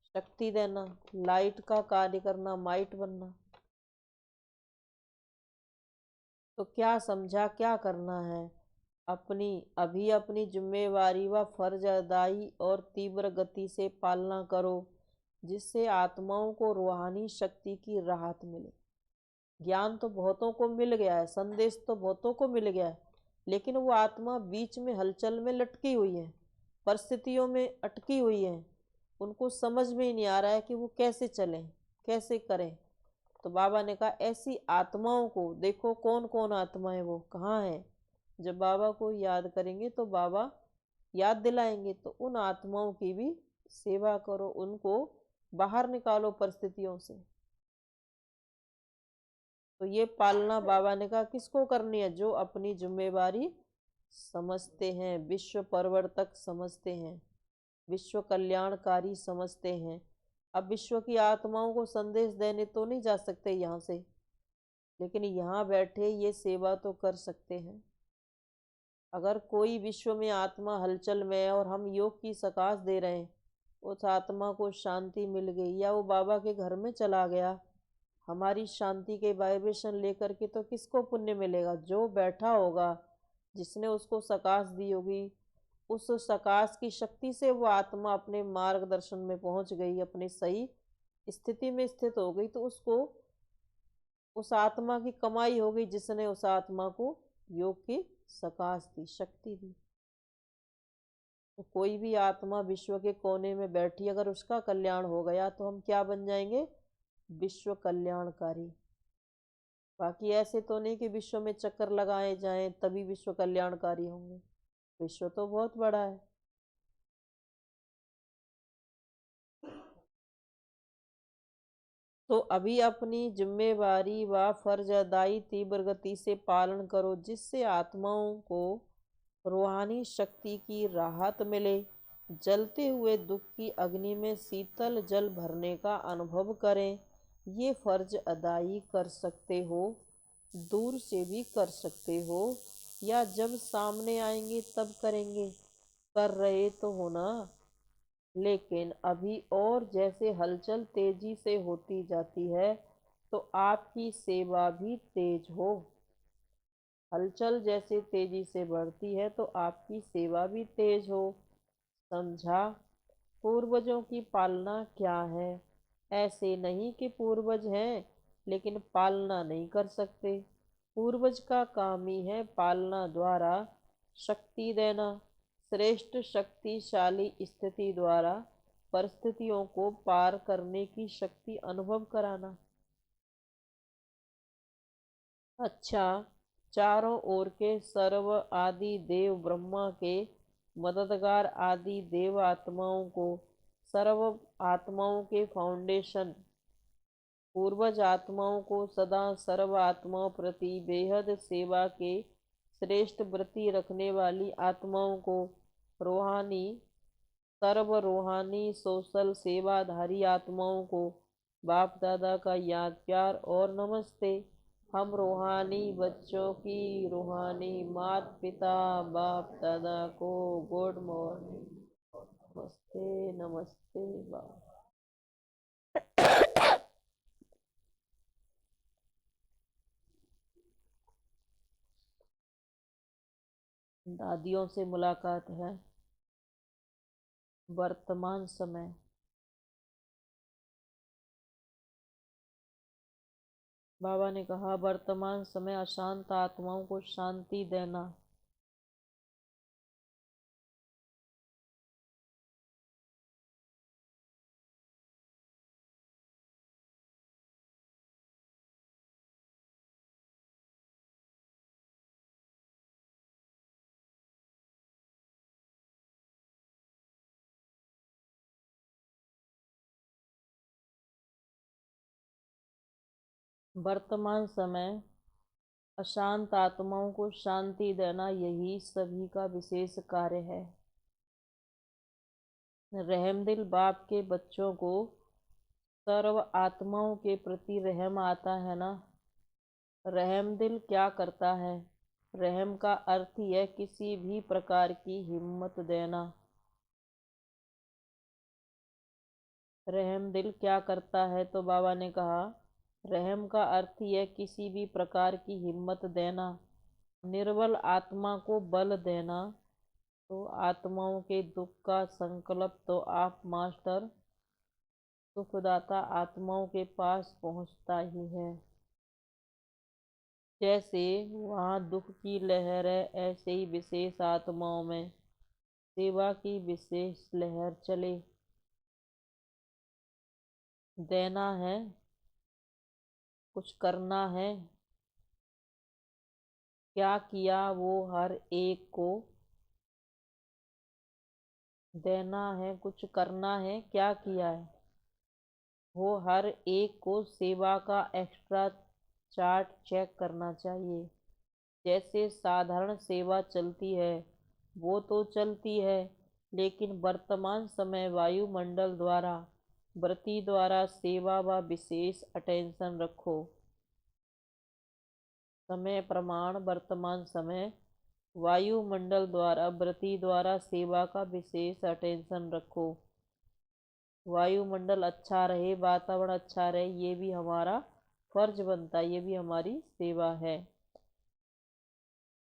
शक्ति देना, लाइट का कार्य करना, माइट बनना। तो क्या समझा, क्या करना है? अपनी जिम्मेवारी व फर्ज अदाई और तीव्र गति से पालना करो, जिससे आत्माओं को रूहानी शक्ति की राहत मिले। ज्ञान तो बहुतों को मिल गया है, संदेश तो बहुतों को मिल गया है, लेकिन वो आत्मा बीच में हलचल में लटकी हुई है, परिस्थितियों में अटकी हुई है। उनको समझ में ही नहीं आ रहा है कि वो कैसे चलें, कैसे करें। तो बाबा ने कहा ऐसी आत्माओं को देखो, कौन कौन आत्माएं वो कहाँ है। जब बाबा को याद करेंगे तो बाबा याद दिलाएंगे, तो उन आत्माओं की भी सेवा करो, उनको बाहर निकालो परिस्थितियों से। तो ये पालना बाबा ने कहा किसको करनी है? जो अपनी जिम्मेवारी समझते हैं, विश्व परिवर्तक समझते हैं, विश्व कल्याणकारी समझते हैं। अब विश्व की आत्माओं को संदेश देने तो नहीं जा सकते यहाँ से, लेकिन यहाँ बैठे ये सेवा तो कर सकते हैं। अगर कोई विश्व में आत्मा हलचल में है और हम योग की सकाश दे रहे हैं, उस आत्मा को शांति मिल गई, या वो बाबा के घर में चला गया हमारी शांति के वाइब्रेशन लेकर के, तो किसको पुण्य मिलेगा? जो बैठा होगा, जिसने उसको सकाश दी होगी, उस सकाश की शक्ति से वो आत्मा अपने मार्गदर्शन में पहुंच गई, अपनी सही स्थिति में स्थित हो गई, तो उसको उस आत्मा की कमाई हो गई, जिसने उस आत्मा को योग की सकाश दी, शक्ति दी। तो कोई भी आत्मा विश्व के कोने में बैठी, अगर उसका कल्याण हो गया तो हम क्या बन जाएंगे? विश्व कल्याणकारी। बाकी ऐसे तो नहीं कि विश्व में चक्कर लगाए जाएं तभी विश्व कल्याणकारी होंगे। विश्व तो बहुत बड़ा है। तो अभी अपनी जिम्मेवारी व फर्जदाई तीव्र गति से पालन करो, जिससे आत्माओं को रूहानी शक्ति की राहत मिले, जलते हुए दुख की अग्नि में शीतल जल भरने का अनुभव करें। ये फर्ज अदाई कर सकते हो, दूर से भी कर सकते हो, या जब सामने आएंगे तब करेंगे। कर रहे तो हो ना, लेकिन अभी और जैसे हलचल तेजी से होती जाती है तो आपकी सेवा भी तेज हो। हलचल जैसे तेजी से बढ़ती है तो आपकी सेवा भी तेज हो। समझा? पूर्वजों की पालना क्या है? ऐसे नहीं कि पूर्वज हैं लेकिन पालना नहीं कर सकते। पूर्वज का काम ही है पालना द्वारा शक्ति देना, श्रेष्ठ शक्तिशाली स्थिति द्वारा परिस्थितियों को पार करने की शक्ति अनुभव कराना। अच्छा, चारों ओर के सर्व आदि देव ब्रह्मा के मददगार आदि देव आत्माओं को, सर्व आत्माओं के फाउंडेशन पूर्वज आत्माओं को सदा सर्व आत्माओं प्रति बेहद सेवा के श्रेष्ठ वृत्ति रखने वाली आत्माओं को, रूहानी सर्व रूहानी सोशल सेवाधारी आत्माओं को बाप दादा का याद प्यार और नमस्ते। हम रूहानी बच्चों की रूहानी माता पिता बाप दादा को गुड मॉर्निंग, नमस्ते नमस्ते बाप। दादियों से मुलाकात है। वर्तमान समय बाबा ने कहा, वर्तमान समय अशांत आत्माओं को शांति देना। वर्तमान समय अशांत आत्माओं को शांति देना, यही सभी का विशेष कार्य है। रहमदिल बाप के बच्चों को सर्व आत्माओं के प्रति रहम आता है ना। रहमदिल क्या करता है? रहम का अर्थ ही है किसी भी प्रकार की हिम्मत देना। रहमदिल क्या करता है? तो बाबा ने कहा, रहम का अर्थ ही है किसी भी प्रकार की हिम्मत देना, निर्बल आत्मा को बल देना। तो आत्माओं के दुख का संकल्प तो आप मास्टर सुखदाता आत्माओं के पास पहुंचता ही है। जैसे वहाँ दुख की लहर है, ऐसे ही विशेष आत्माओं में सेवा की विशेष लहर चले। देना है, कुछ करना है, क्या किया वो हर एक को देना है, कुछ करना है, क्या किया है वो हर एक को सेवा का एक्स्ट्रा चार्ट चेक करना चाहिए। जैसे साधारण सेवा चलती है वो तो चलती है, लेकिन वर्तमान समय वायुमंडल द्वारा व्रती द्वारा सेवा व विशेष अटेंशन रखो। समय प्रमाण वर्तमान समय वायुमंडल द्वारा व्रती द्वारा सेवा का विशेष अटेंशन रखो। वायुमंडल अच्छा रहे, वातावरण अच्छा रहे, ये भी हमारा फर्ज बनता है, ये भी हमारी सेवा है।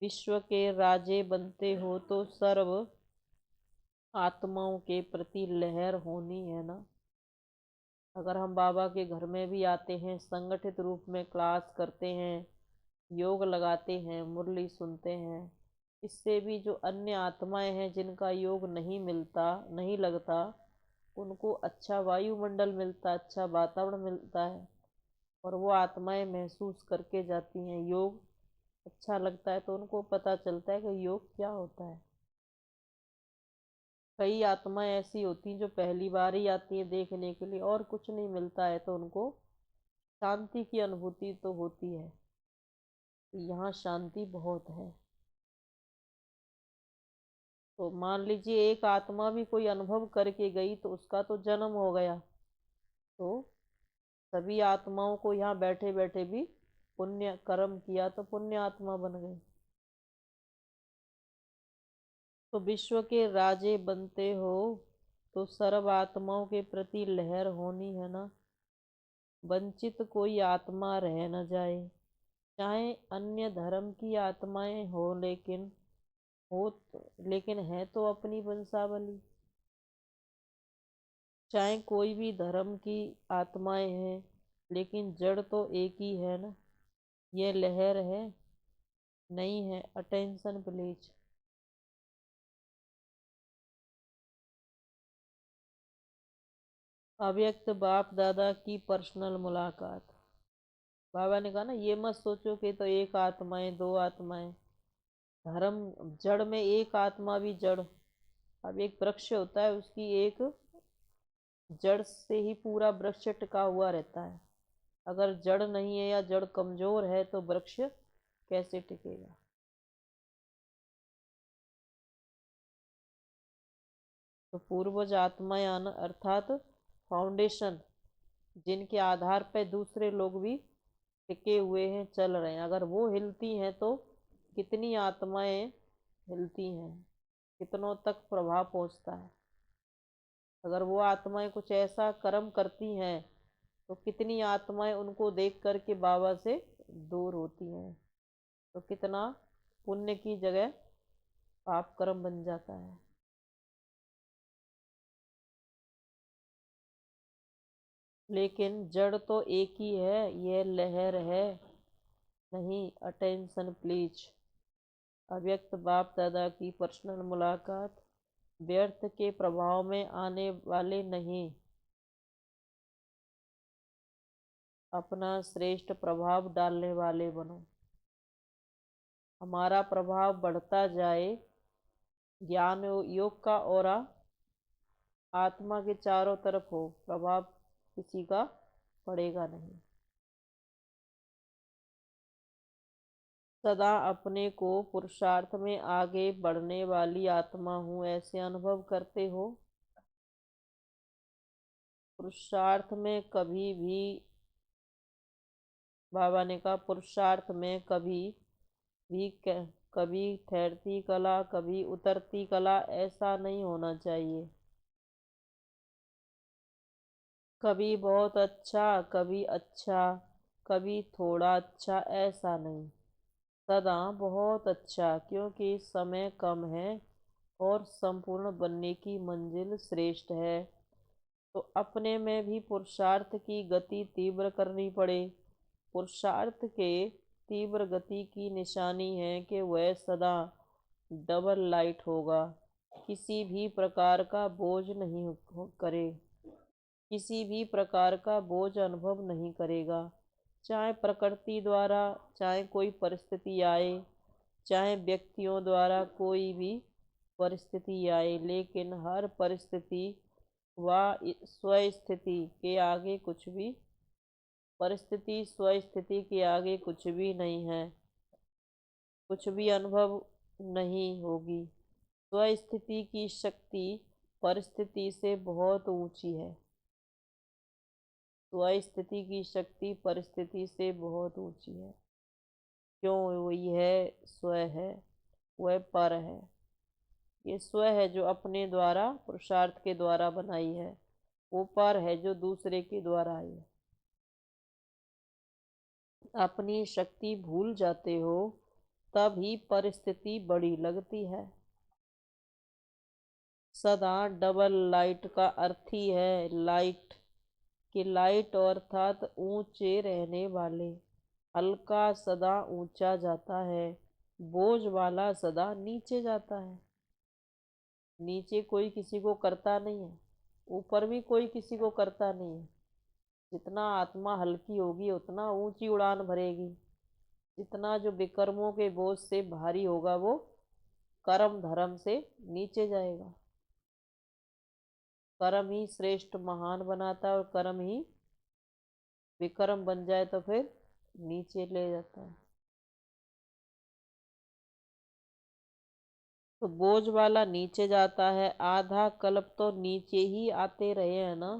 विश्व के राजे बनते हो तो सर्व आत्माओं के प्रति लहर होनी है ना। अगर हम बाबा के घर में भी आते हैं, संगठित रूप में क्लास करते हैं, योग लगाते हैं, मुरली सुनते हैं, इससे भी जो अन्य आत्माएं हैं जिनका योग नहीं लगता, उनको अच्छा वायुमंडल मिलता, अच्छा वातावरण मिलता है, और वो आत्माएं महसूस करके जाती हैं योग अच्छा लगता है, तो उनको पता चलता है कि योग क्या होता है। कई आत्माएं ऐसी होती हैं जो पहली बार ही आती हैं देखने के लिए, और कुछ नहीं मिलता है तो उनको शांति की अनुभूति तो होती है, यहाँ शांति बहुत है। तो मान लीजिए एक आत्मा भी कोई अनुभव करके गई तो उसका तो जन्म हो गया, तो सभी आत्माओं को यहाँ बैठे बैठे भी पुण्य कर्म किया तो पुण्य आत्मा बन गई। तो विश्व के राजे बनते हो तो सर्व आत्माओं के प्रति लहर होनी है ना, वंचित कोई आत्मा रह न जाए। चाहे अन्य धर्म की आत्माएं हो, लेकिन है तो अपनी वंशावली। चाहे कोई भी धर्म की आत्माएं हैं, लेकिन जड़ तो एक ही है ना। ये लहर है, नहीं है। Attention please. अव्यक्त बाप दादा की पर्सनल मुलाकात। बाबा ने कहा ना, ये मत सोचो कि तो एक आत्माएं, दो आत्माएं। धर्म जड़ में एक आत्मा भी जड़। अब एक वृक्ष होता है, उसकी एक जड़ से ही पूरा वृक्ष टिका हुआ रहता है। अगर जड़ नहीं है या जड़ कमजोर है तो वृक्ष कैसे टिकेगा। तो पूर्वज आत्माएं अर्थात फाउंडेशन, जिनके आधार पर दूसरे लोग भी टिके हुए हैं, चल रहे हैं, अगर वो हिलती हैं तो कितनी आत्माएं हिलती हैं, कितनों तक प्रभाव पहुंचता है। अगर वो आत्माएं कुछ ऐसा कर्म करती हैं तो कितनी आत्माएं उनको देख कर के बाबा से दूर होती हैं, तो कितना पुण्य की जगह पाप कर्म बन जाता है। लेकिन जड़ तो एक ही है, यह लहर है नहीं। Attention please. अव्यक्त बाप दादा की पर्सनल मुलाकात। व्यर्थ के प्रभाव में आने वाले नहीं, अपना श्रेष्ठ प्रभाव डालने वाले बनो। हमारा प्रभाव बढ़ता जाए, ज्ञान योग का ऑरा आत्मा के चारों तरफ हो, प्रभाव किसी का पड़ेगा नहीं। सदा अपने को पुरुषार्थ में आगे बढ़ने वाली आत्मा हूँ, ऐसे अनुभव करते हो। पुरुषार्थ में कभी भी, बाबा ने कहा, पुरुषार्थ में भी कभी ठहरती कला, कभी उतरती कला, ऐसा नहीं होना चाहिए। कभी बहुत अच्छा, कभी थोड़ा अच्छा, ऐसा नहीं। सदा बहुत अच्छा, क्योंकि समय कम है और संपूर्ण बनने की मंजिल श्रेष्ठ है। तो अपने में भी पुरुषार्थ की गति तीव्र करनी पड़े। पुरुषार्थ के तीव्र गति की निशानी है कि वह सदा डबल लाइट होगा, किसी भी प्रकार का बोझ नहीं करे, किसी भी प्रकार का बोझ अनुभव नहीं करेगा। चाहे प्रकृति द्वारा, चाहे कोई परिस्थिति आए, चाहे व्यक्तियों द्वारा कोई भी परिस्थिति आए, लेकिन हर परिस्थिति व स्वस्थिति के आगे कुछ भी, परिस्थिति स्वस्थिति के आगे कुछ भी नहीं है, कुछ भी अनुभव नहीं होगी। स्वस्थिति की शक्ति परिस्थिति से बहुत ऊंची है। स्वस्थिति की शक्ति परिस्थिति से बहुत ऊंची है। क्यों? वही है स्व है, वह पर है। ये स्व है जो अपने द्वारा पुरुषार्थ के द्वारा बनाई है, वो पर है जो दूसरे के द्वारा आई है। अपनी शक्ति भूल जाते हो तभी परिस्थिति बड़ी लगती है। सदा डबल लाइट का अर्थ ही है लाइट, कि लाइट अर्थात ऊंचे रहने वाले। हल्का सदा ऊंचा जाता है, बोझ वाला सदा नीचे जाता है। नीचे कोई किसी को करता नहीं है, ऊपर भी कोई किसी को करता नहीं है। जितना आत्मा हल्की होगी उतना ऊंची उड़ान भरेगी। जितना जो विकर्मों के बोझ से भारी होगा वो कर्म धर्म से नीचे जाएगा। कर्म ही श्रेष्ठ महान बनाता है, और कर्म ही विक्रम बन जाए तो फिर नीचे ले जाता है। तो बोझ वाला नीचे जाता है, आधा कल्प तो नीचे ही आते रहे हैं ना।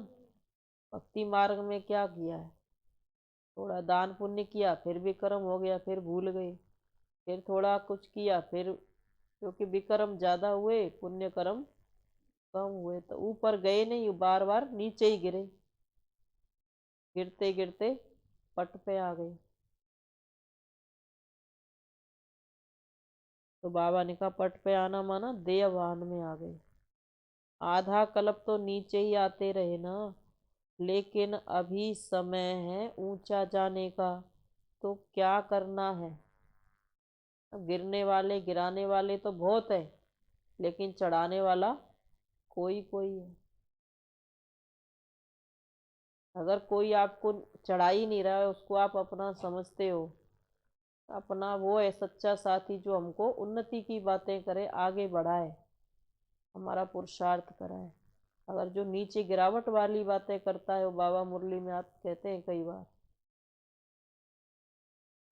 भक्ति मार्ग में क्या किया है? थोड़ा दान पुण्य किया, फिर विक्रम हो गया, फिर भूल गए। फिर थोड़ा कुछ किया, फिर क्योंकि विक्रम ज्यादा हुए, पुण्य कर्म कम हुए, तो ऊपर गए नहीं, बार बार नीचे ही गिरे। गिरते गिरते पट पे आ गए। तो बाबा ने कहा पट पे आना माना देहवान में आ गए। आधा कल्प तो नीचे ही आते रहे ना, लेकिन अभी समय है ऊंचा जाने का। तो क्या करना है? अब गिरने वाले गिराने वाले तो बहुत है, लेकिन चढ़ाने वाला कोई कोई है। अगर कोई आपको चढ़ा ही नहीं रहा है, उसको आप अपना समझते हो, अपना वो है सच्चा साथी जो हमको उन्नति की बातें करे, आगे बढ़ाए, हमारा पुरुषार्थ कराए। अगर जो नीचे गिरावट वाली बातें करता है, वो बाबा मुरली में आप कहते हैं कई बार,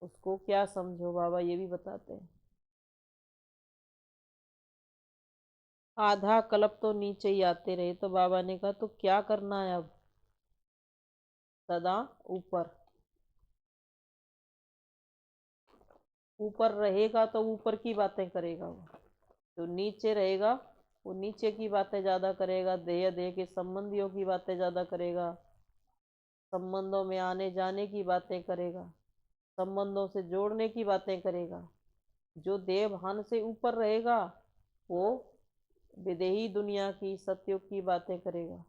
उसको क्या समझो, बाबा ये भी बताते हैं। आधा कल्प तो नीचे ही आते रहे, तो बाबा ने कहा तो क्या करना है अब? सदा ऊपर। ऊपर रहेगा तो ऊपर की बातें करेगा वो। जो नीचे रहेगा वो नीचे की बातें ज्यादा करेगा, देह देह के संबंधियों की बातें ज्यादा करेगा, संबंधों में आने जाने की बातें करेगा, संबंधों से जोड़ने की बातें करेगा। जो देह भान से ऊपर रहेगा वो विदेही दुनिया की सतयुग की बातें करेगा,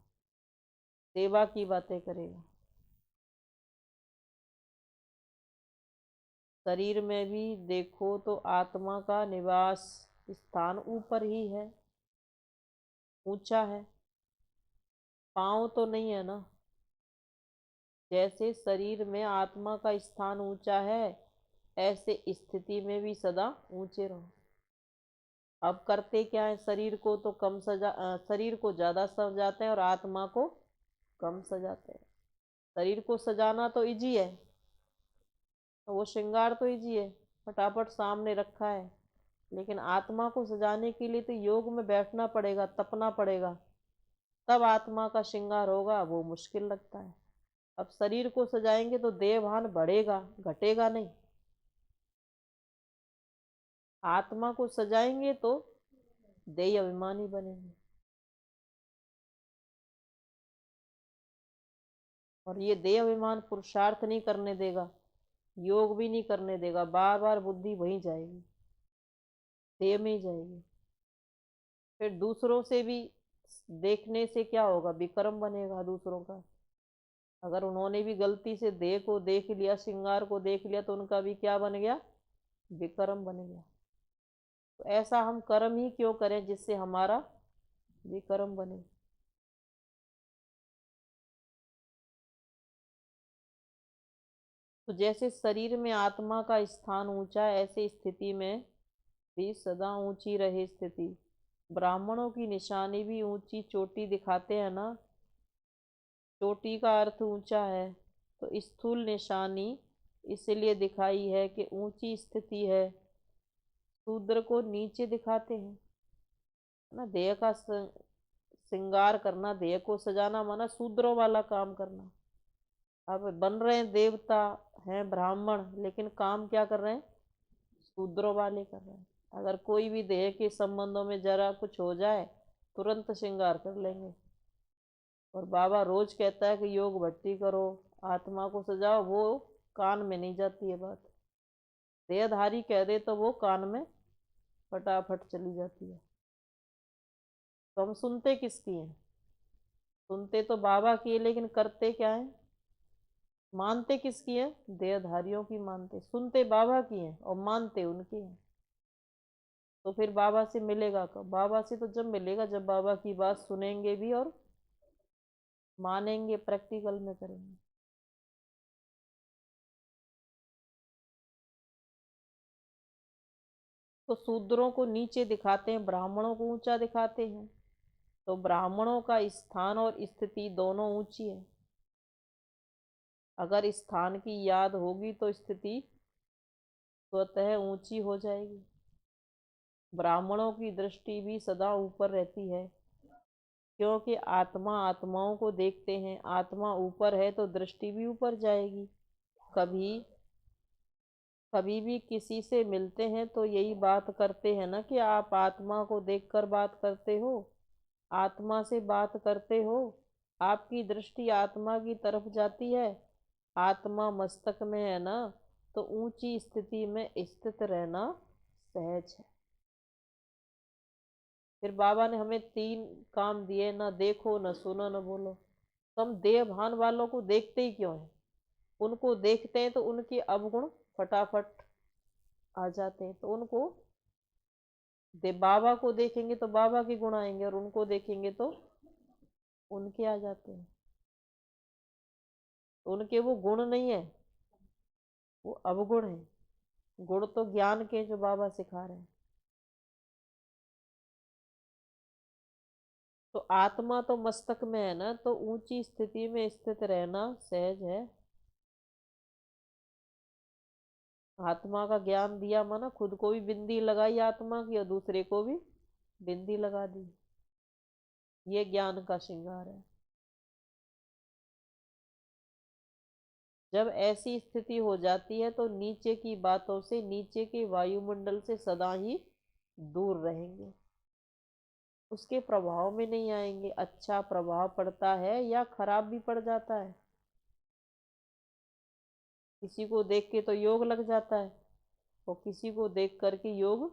सेवा की बातें करेगा। शरीर में भी देखो तो आत्मा का निवास स्थान ऊपर ही है, ऊंचा है। पांव तो नहीं है ना। जैसे शरीर में आत्मा का स्थान ऊंचा है, ऐसे स्थिति में भी सदा ऊंचे रहो। अब करते क्या है? शरीर को तो शरीर को ज्यादा सजाते हैं और आत्मा को कम सजाते हैं। शरीर को सजाना तो इजी है, तो वो श्रृंगार तो इजी है, फटाफट सामने रखा है। लेकिन आत्मा को सजाने के लिए तो योग में बैठना पड़ेगा, तपना पड़ेगा, तब आत्मा का श्रृंगार होगा, वो मुश्किल लगता है। अब शरीर को सजाएंगे तो देहभान बढ़ेगा, घटेगा नहीं। आत्मा को सजाएंगे तो देह अभिमानी बनेंगे। और ये देह अभिमान पुरुषार्थ नहीं करने देगा, योग भी नहीं करने देगा, बार बार बुद्धि वहीं जाएगी, देह में ही जाएगी। फिर दूसरों से भी देखने से क्या होगा? विक्रम बनेगा दूसरों का। अगर उन्होंने भी गलती से देह को देख लिया, श्रृंगार को देख लिया, तो उनका भी क्या बन गया? विक्रम बन गया। तो ऐसा हम कर्म ही क्यों करें जिससे हमारा विक्रम बने? तो जैसे शरीर में आत्मा का स्थान ऊंचा है, ऐसे स्थिति में भी सदा ऊंची रहे स्थिति। ब्राह्मणों की निशानी भी ऊंची चोटी दिखाते हैं ना। चोटी का अर्थ ऊंचा है, तो स्थूल निशानी इसलिए दिखाई है कि ऊंची स्थिति है। शूद्र को नीचे दिखाते हैं ना। देह का श्रृंगार करना, देह को सजाना माना शूद्रों वाला काम करना। अब बन रहे हैं देवता, हैं ब्राह्मण, लेकिन काम क्या कर रहे हैं? शूद्रों वाले कर रहे हैं। अगर कोई भी देह के संबंधों में जरा कुछ हो जाए, तुरंत श्रृंगार कर लेंगे। और बाबा रोज कहता है कि योग भट्टी करो, आत्मा को सजाओ, वो कान में नहीं जाती है बात। देहधारी कह दे तो वो कान में फटाफट चली जाती है। तो हम सुनते किसकी हैं? सुनते तो बाबा की है, लेकिन करते क्या है? मानते किसकी है? देहधारियों की मानते। सुनते बाबा की हैं और मानते उनकी हैं। तो फिर बाबा से मिलेगा कब? बाबा से तो जब मिलेगा जब बाबा की बात सुनेंगे भी और मानेंगे, प्रैक्टिकल में करेंगे। तो शूद्रों को नीचे दिखाते हैं, ब्राह्मणों को ऊंचा दिखाते हैं। तो ब्राह्मणों का स्थान और स्थिति दोनों ऊंची है। अगर स्थान की याद होगी तो स्थिति स्वतः ऊंची हो जाएगी। ब्राह्मणों की दृष्टि भी सदा ऊपर रहती है, क्योंकि आत्मा आत्माओं को देखते हैं। आत्मा ऊपर है तो दृष्टि भी ऊपर जाएगी। कभी कभी भी किसी से मिलते हैं तो यही बात करते हैं ना कि आप आत्मा को देखकर बात करते हो, आत्मा से बात करते हो, आपकी दृष्टि आत्मा की तरफ जाती है, आत्मा मस्तक में है ना, तो ऊंची स्थिति में स्थित रहना सहज है। फिर बाबा ने हमें 3 काम दिए, ना देखो, ना सुनो, ना बोलो। तो हम देह भान वालों को देखते ही क्यों हैं? उनको देखते हैं तो उनके अवगुण फटाफट आ जाते हैं। तो उनको बाबा को देखेंगे तो बाबा के गुण आएंगे, और उनको देखेंगे तो उनके आ जाते हैं। तो उनके वो गुण नहीं है, वो अवगुण है। गुण तो ज्ञान के जो बाबा सिखा रहे हैं। तो आत्मा तो मस्तक में है ना, तो ऊंची स्थिति में स्थित रहना सहज है। आत्मा का ज्ञान दिया माना खुद को भी बिंदी लगाई आत्मा की, और दूसरे को भी बिंदी लगा दी। ये ज्ञान का श्रृंगार है। जब ऐसी स्थिति हो जाती है तो नीचे की बातों से, नीचे के वायुमंडल से सदा ही दूर रहेंगे, उसके प्रभाव में नहीं आएंगे। अच्छा प्रभाव पड़ता है या खराब भी पड़ जाता है। किसी को देख के तो योग लग जाता है, और किसी को देख करके योग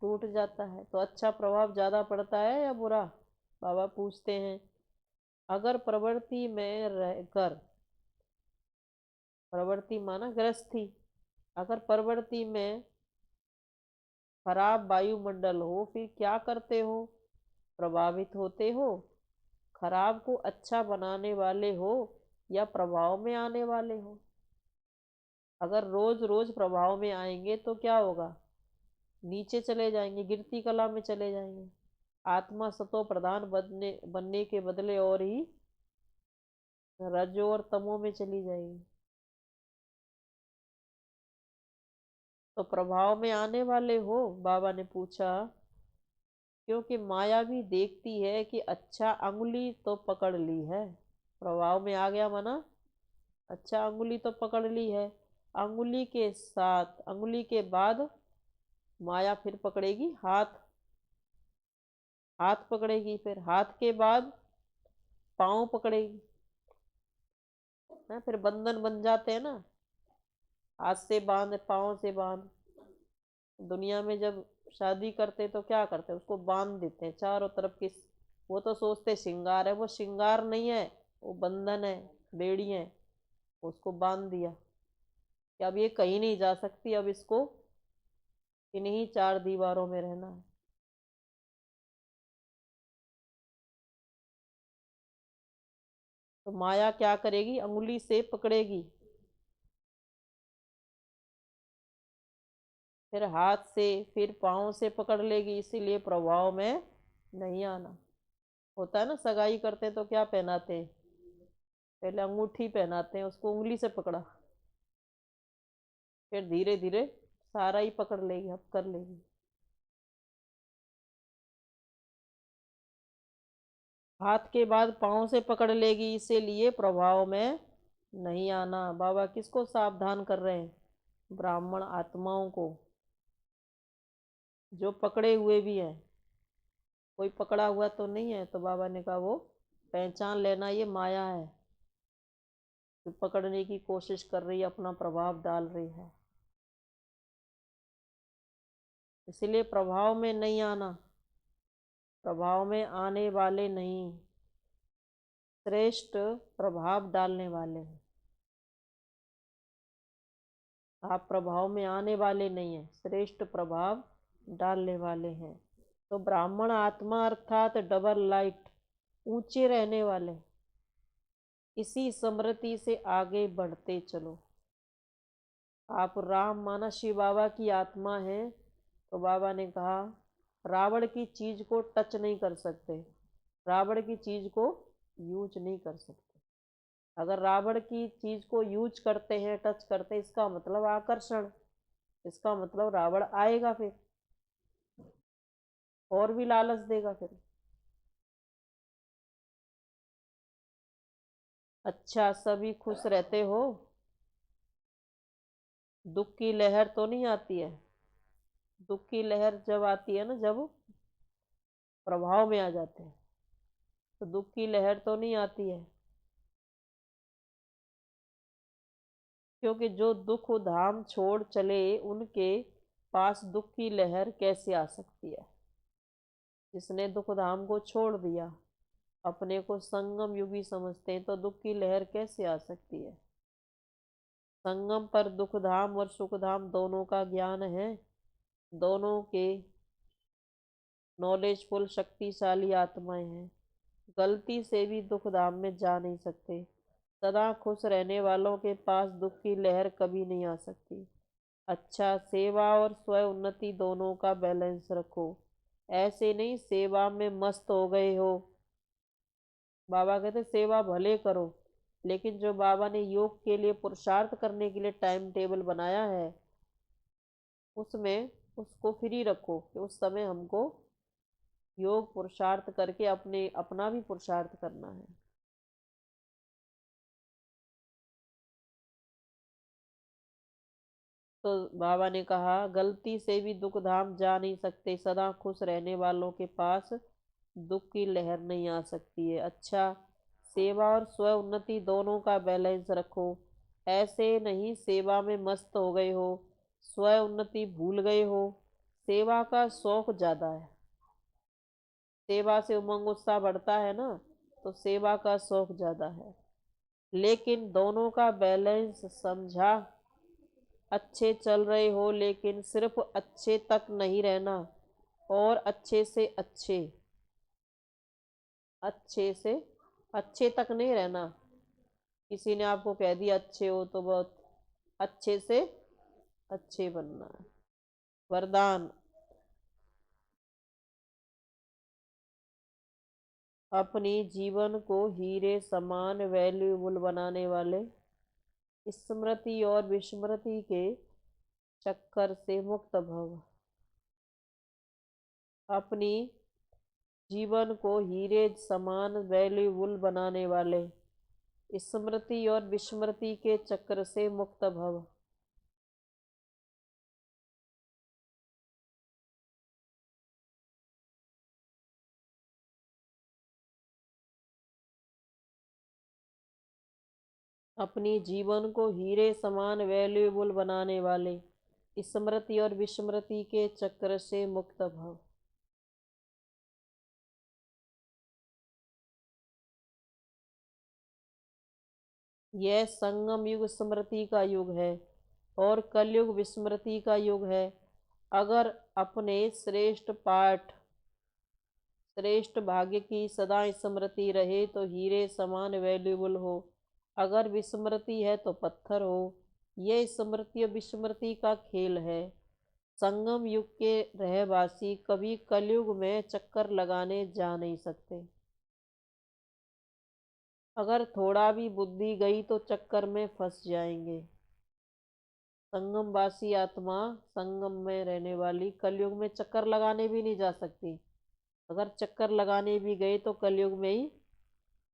टूट जाता है। तो अच्छा प्रभाव ज्यादा पड़ता है या बुरा? बाबा पूछते हैं। अगर प्रवृत्ति में रहकर, प्रवृत्ति माना गृहस्थी, अगर प्रवृत्ति में खराब वायुमंडल हो, फिर क्या करते हो? प्रभावित होते हो। खराब को अच्छा बनाने वाले हो या प्रभाव में आने वाले हो? अगर रोज रोज प्रभाव में आएंगे तो क्या होगा? नीचे चले जाएंगे, गिरती कला में चले जाएंगे। आत्मा सतो प्रधान बनने बनने के बदले और ही रजो और तमो में चली जाएगी। तो प्रभाव में आने वाले हो? बाबा ने पूछा। क्योंकि माया भी देखती है कि अच्छा अंगुली तो पकड़ ली है, प्रभाव में आ गया माना अच्छा अंगुली तो पकड़ ली है। अंगुली के साथ, अंगुली के बाद माया फिर पकड़ेगी हाथ, हाथ पकड़ेगी, फिर हाथ के बाद पाँव पकड़ेगी है। फिर बंधन बन जाते हैं ना, हाथ से बांध, पाँव से बांध। दुनिया में जब शादी करते तो क्या करते, उसको बांध देते हैं चारों तरफ की। वो तो सोचते श्रृंगार है, वो श्रृंगार नहीं है, वो बंधन है, बेड़ी है। उसको बांध दिया कि अब ये कहीं नहीं जा सकती, अब इसको इन्हीं 4 दीवारों में रहना है। तो माया क्या करेगी? अंगुली से पकड़ेगी, फिर हाथ से, फिर पाँव से पकड़ लेगी। इसीलिए प्रभाव में नहीं आना। होता है ना, सगाई करते हैं तो क्या पहनाते हैं? पहले अंगूठी पहनाते हैं, उसको उंगली से पकड़ा, फिर धीरे धीरे सारा ही पकड़ लेगी, अब कर लेगी। हाथ के बाद पाँव से पकड़ लेगी, इसीलिए प्रभाव में नहीं आना। बाबा किसको सावधान कर रहे हैं? ब्राह्मण आत्माओं को, जो पकड़े हुए भी हैं। कोई पकड़ा हुआ तो नहीं है, तो बाबा ने कहा वो पहचान लेना, ये माया है जो पकड़ने की कोशिश कर रही है, अपना प्रभाव डाल रही है। इसलिए प्रभाव में नहीं आना, प्रभाव में आने वाले नहीं, श्रेष्ठ प्रभाव डालने वाले हैं। आप प्रभाव में आने वाले नहीं हैं, श्रेष्ठ प्रभाव डालने वाले हैं। तो ब्राह्मण आत्मा अर्थात डबल लाइट, ऊंचे रहने वाले, इसी स्मृति से आगे बढ़ते चलो। आप राम माना शिव बाबा की आत्मा है, तो बाबा ने कहा रावण की चीज को टच नहीं कर सकते, रावण की चीज को यूज नहीं कर सकते। अगर रावण की चीज को यूज करते हैं, टच करते हैं, इसका मतलब आकर्षण, इसका मतलब रावण आएगा फिर और भी लालच देगा फिर। अच्छा, सभी खुश रहते हो? दुख की लहर तो नहीं आती है? दुख की लहर जब आती है ना, जब प्रभाव में आ जाते हैं, तो दुख की लहर तो नहीं आती है। क्योंकि जो दुख धाम छोड़ चले, उनके पास दुख की लहर कैसे आ सकती है? जिसने दुख धाम को छोड़ दिया, अपने को संगम युगी समझते हैं, तो दुख की लहर कैसे आ सकती है? संगम पर दुख धाम और सुख धाम दोनों का ज्ञान है, दोनों के नॉलेजफुल शक्तिशाली आत्माएं हैं, गलती से भी दुख धाम में जा नहीं सकते। सदा खुश रहने वालों के पास दुख की लहर कभी नहीं आ सकती। अच्छा, सेवा और स्व उन्नति दोनों का बैलेंस रखो। ऐसे नहीं सेवा में मस्त हो गए हो। बाबा कहते सेवा भले करो, लेकिन जो बाबा ने योग के लिए पुरुषार्थ करने के लिए टाइम टेबल बनाया है, उसमें उसको फ्री रखो कि उस समय हमको योग पुरुषार्थ करके अपने अपना भी पुरुषार्थ करना है। तो बाबा ने कहा गलती से भी दुख धाम जा नहीं सकते, सदा खुश रहने वालों के पास दुख की लहर नहीं आ सकती है। अच्छा, सेवा और स्व उन्नति दोनों का बैलेंस रखो। ऐसे नहीं सेवा में मस्त हो गए हो, स्व उन्नति भूल गए हो। सेवा का शौक ज्यादा है, सेवा से उमंग उत्साह बढ़ता है ना, तो सेवा का शौक ज्यादा है। लेकिन दोनों का बैलेंस समझा। अच्छे चल रहे हो, लेकिन सिर्फ अच्छे तक नहीं रहना, और अच्छे से अच्छे, अच्छे से अच्छे तक नहीं रहना। किसी ने आपको कह दिया अच्छे हो, तो बहुत अच्छे से अच्छे बनना है। वरदान, अपनी जीवन को हीरे समान वैल्यूबल बनाने वाले, स्मृति और विस्मृति के चक्कर से मुक्त भव। अपनी जीवन को हीरे समान वैल्यूबल बनाने वाले, स्मृति और विस्मृति के चक्र से मुक्त भव। अपनी जीवन को हीरे समान वैल्यूबल बनाने वाले, स्मृति और विस्मृति के चक्र से मुक्त भव। यह संगम युग स्मृति का युग है और कलयुग विस्मृति का युग है। अगर अपने श्रेष्ठ पाठ, श्रेष्ठ भाग्य की सदा स्मृति रहे तो हीरे समान वैल्यूबल हो, अगर विस्मृति है तो पत्थर हो। यह स्मृति और विस्मृति का खेल है। संगम युग के रहवासी कभी कलयुग में चक्कर लगाने जा नहीं सकते। अगर थोड़ा भी बुद्धि गई तो चक्कर में फंस जाएंगे। संगमवासी आत्मा संगम में रहने वाली कलयुग में चक्कर लगाने भी नहीं जा सकती। अगर चक्कर लगाने भी गए तो कलयुग में ही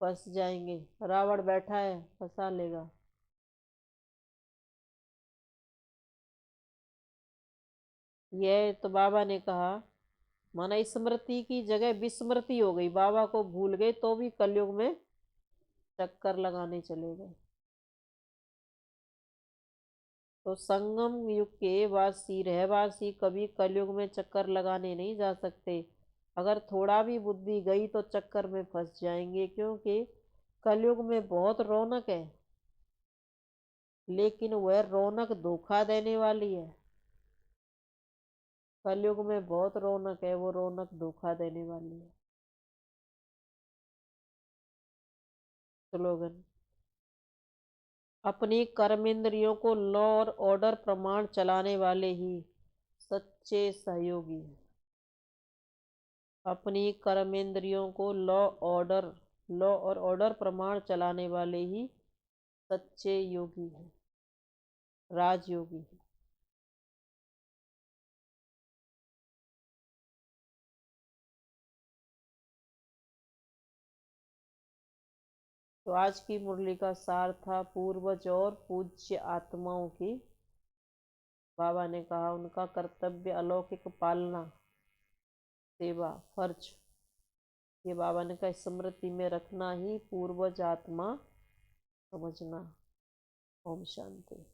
फंस जाएंगे। रावण बैठा है, फंसा लेगा। यह तो बाबा ने कहा, माना स्मृति की जगह विस्मृति हो गई, बाबा को भूल गए तो भी कलयुग में चक्कर लगाने चले गए। तो संगम युग के वासी रहवासी कभी कलयुग में चक्कर लगाने नहीं जा सकते। अगर थोड़ा भी बुद्धि गई तो चक्कर में फंस जाएंगे, क्योंकि कलयुग में बहुत रौनक है, लेकिन वह रौनक धोखा देने वाली है। कलयुग में बहुत रौनक है, वो रौनक धोखा देने वाली है। स्लोगन। अपनी कर्मेंद्रियों को लॉ और ऑर्डर प्रमाण चलाने वाले ही सच्चे सहयोगी हैं। अपनी कर्मेंद्रियों को लॉ और ऑर्डर प्रमाण चलाने वाले ही सच्चे योगी हैं, राजयोगी हैं। तो आज की मुरली का सार था पूर्वज और पूज्य आत्माओं की, बाबा ने कहा उनका कर्तव्य अलौकिक पालना, सेवा, फर्ज, ये बाबा ने कहा स्मृति में रखना ही पूर्वज आत्मा समझना। ओम शांति।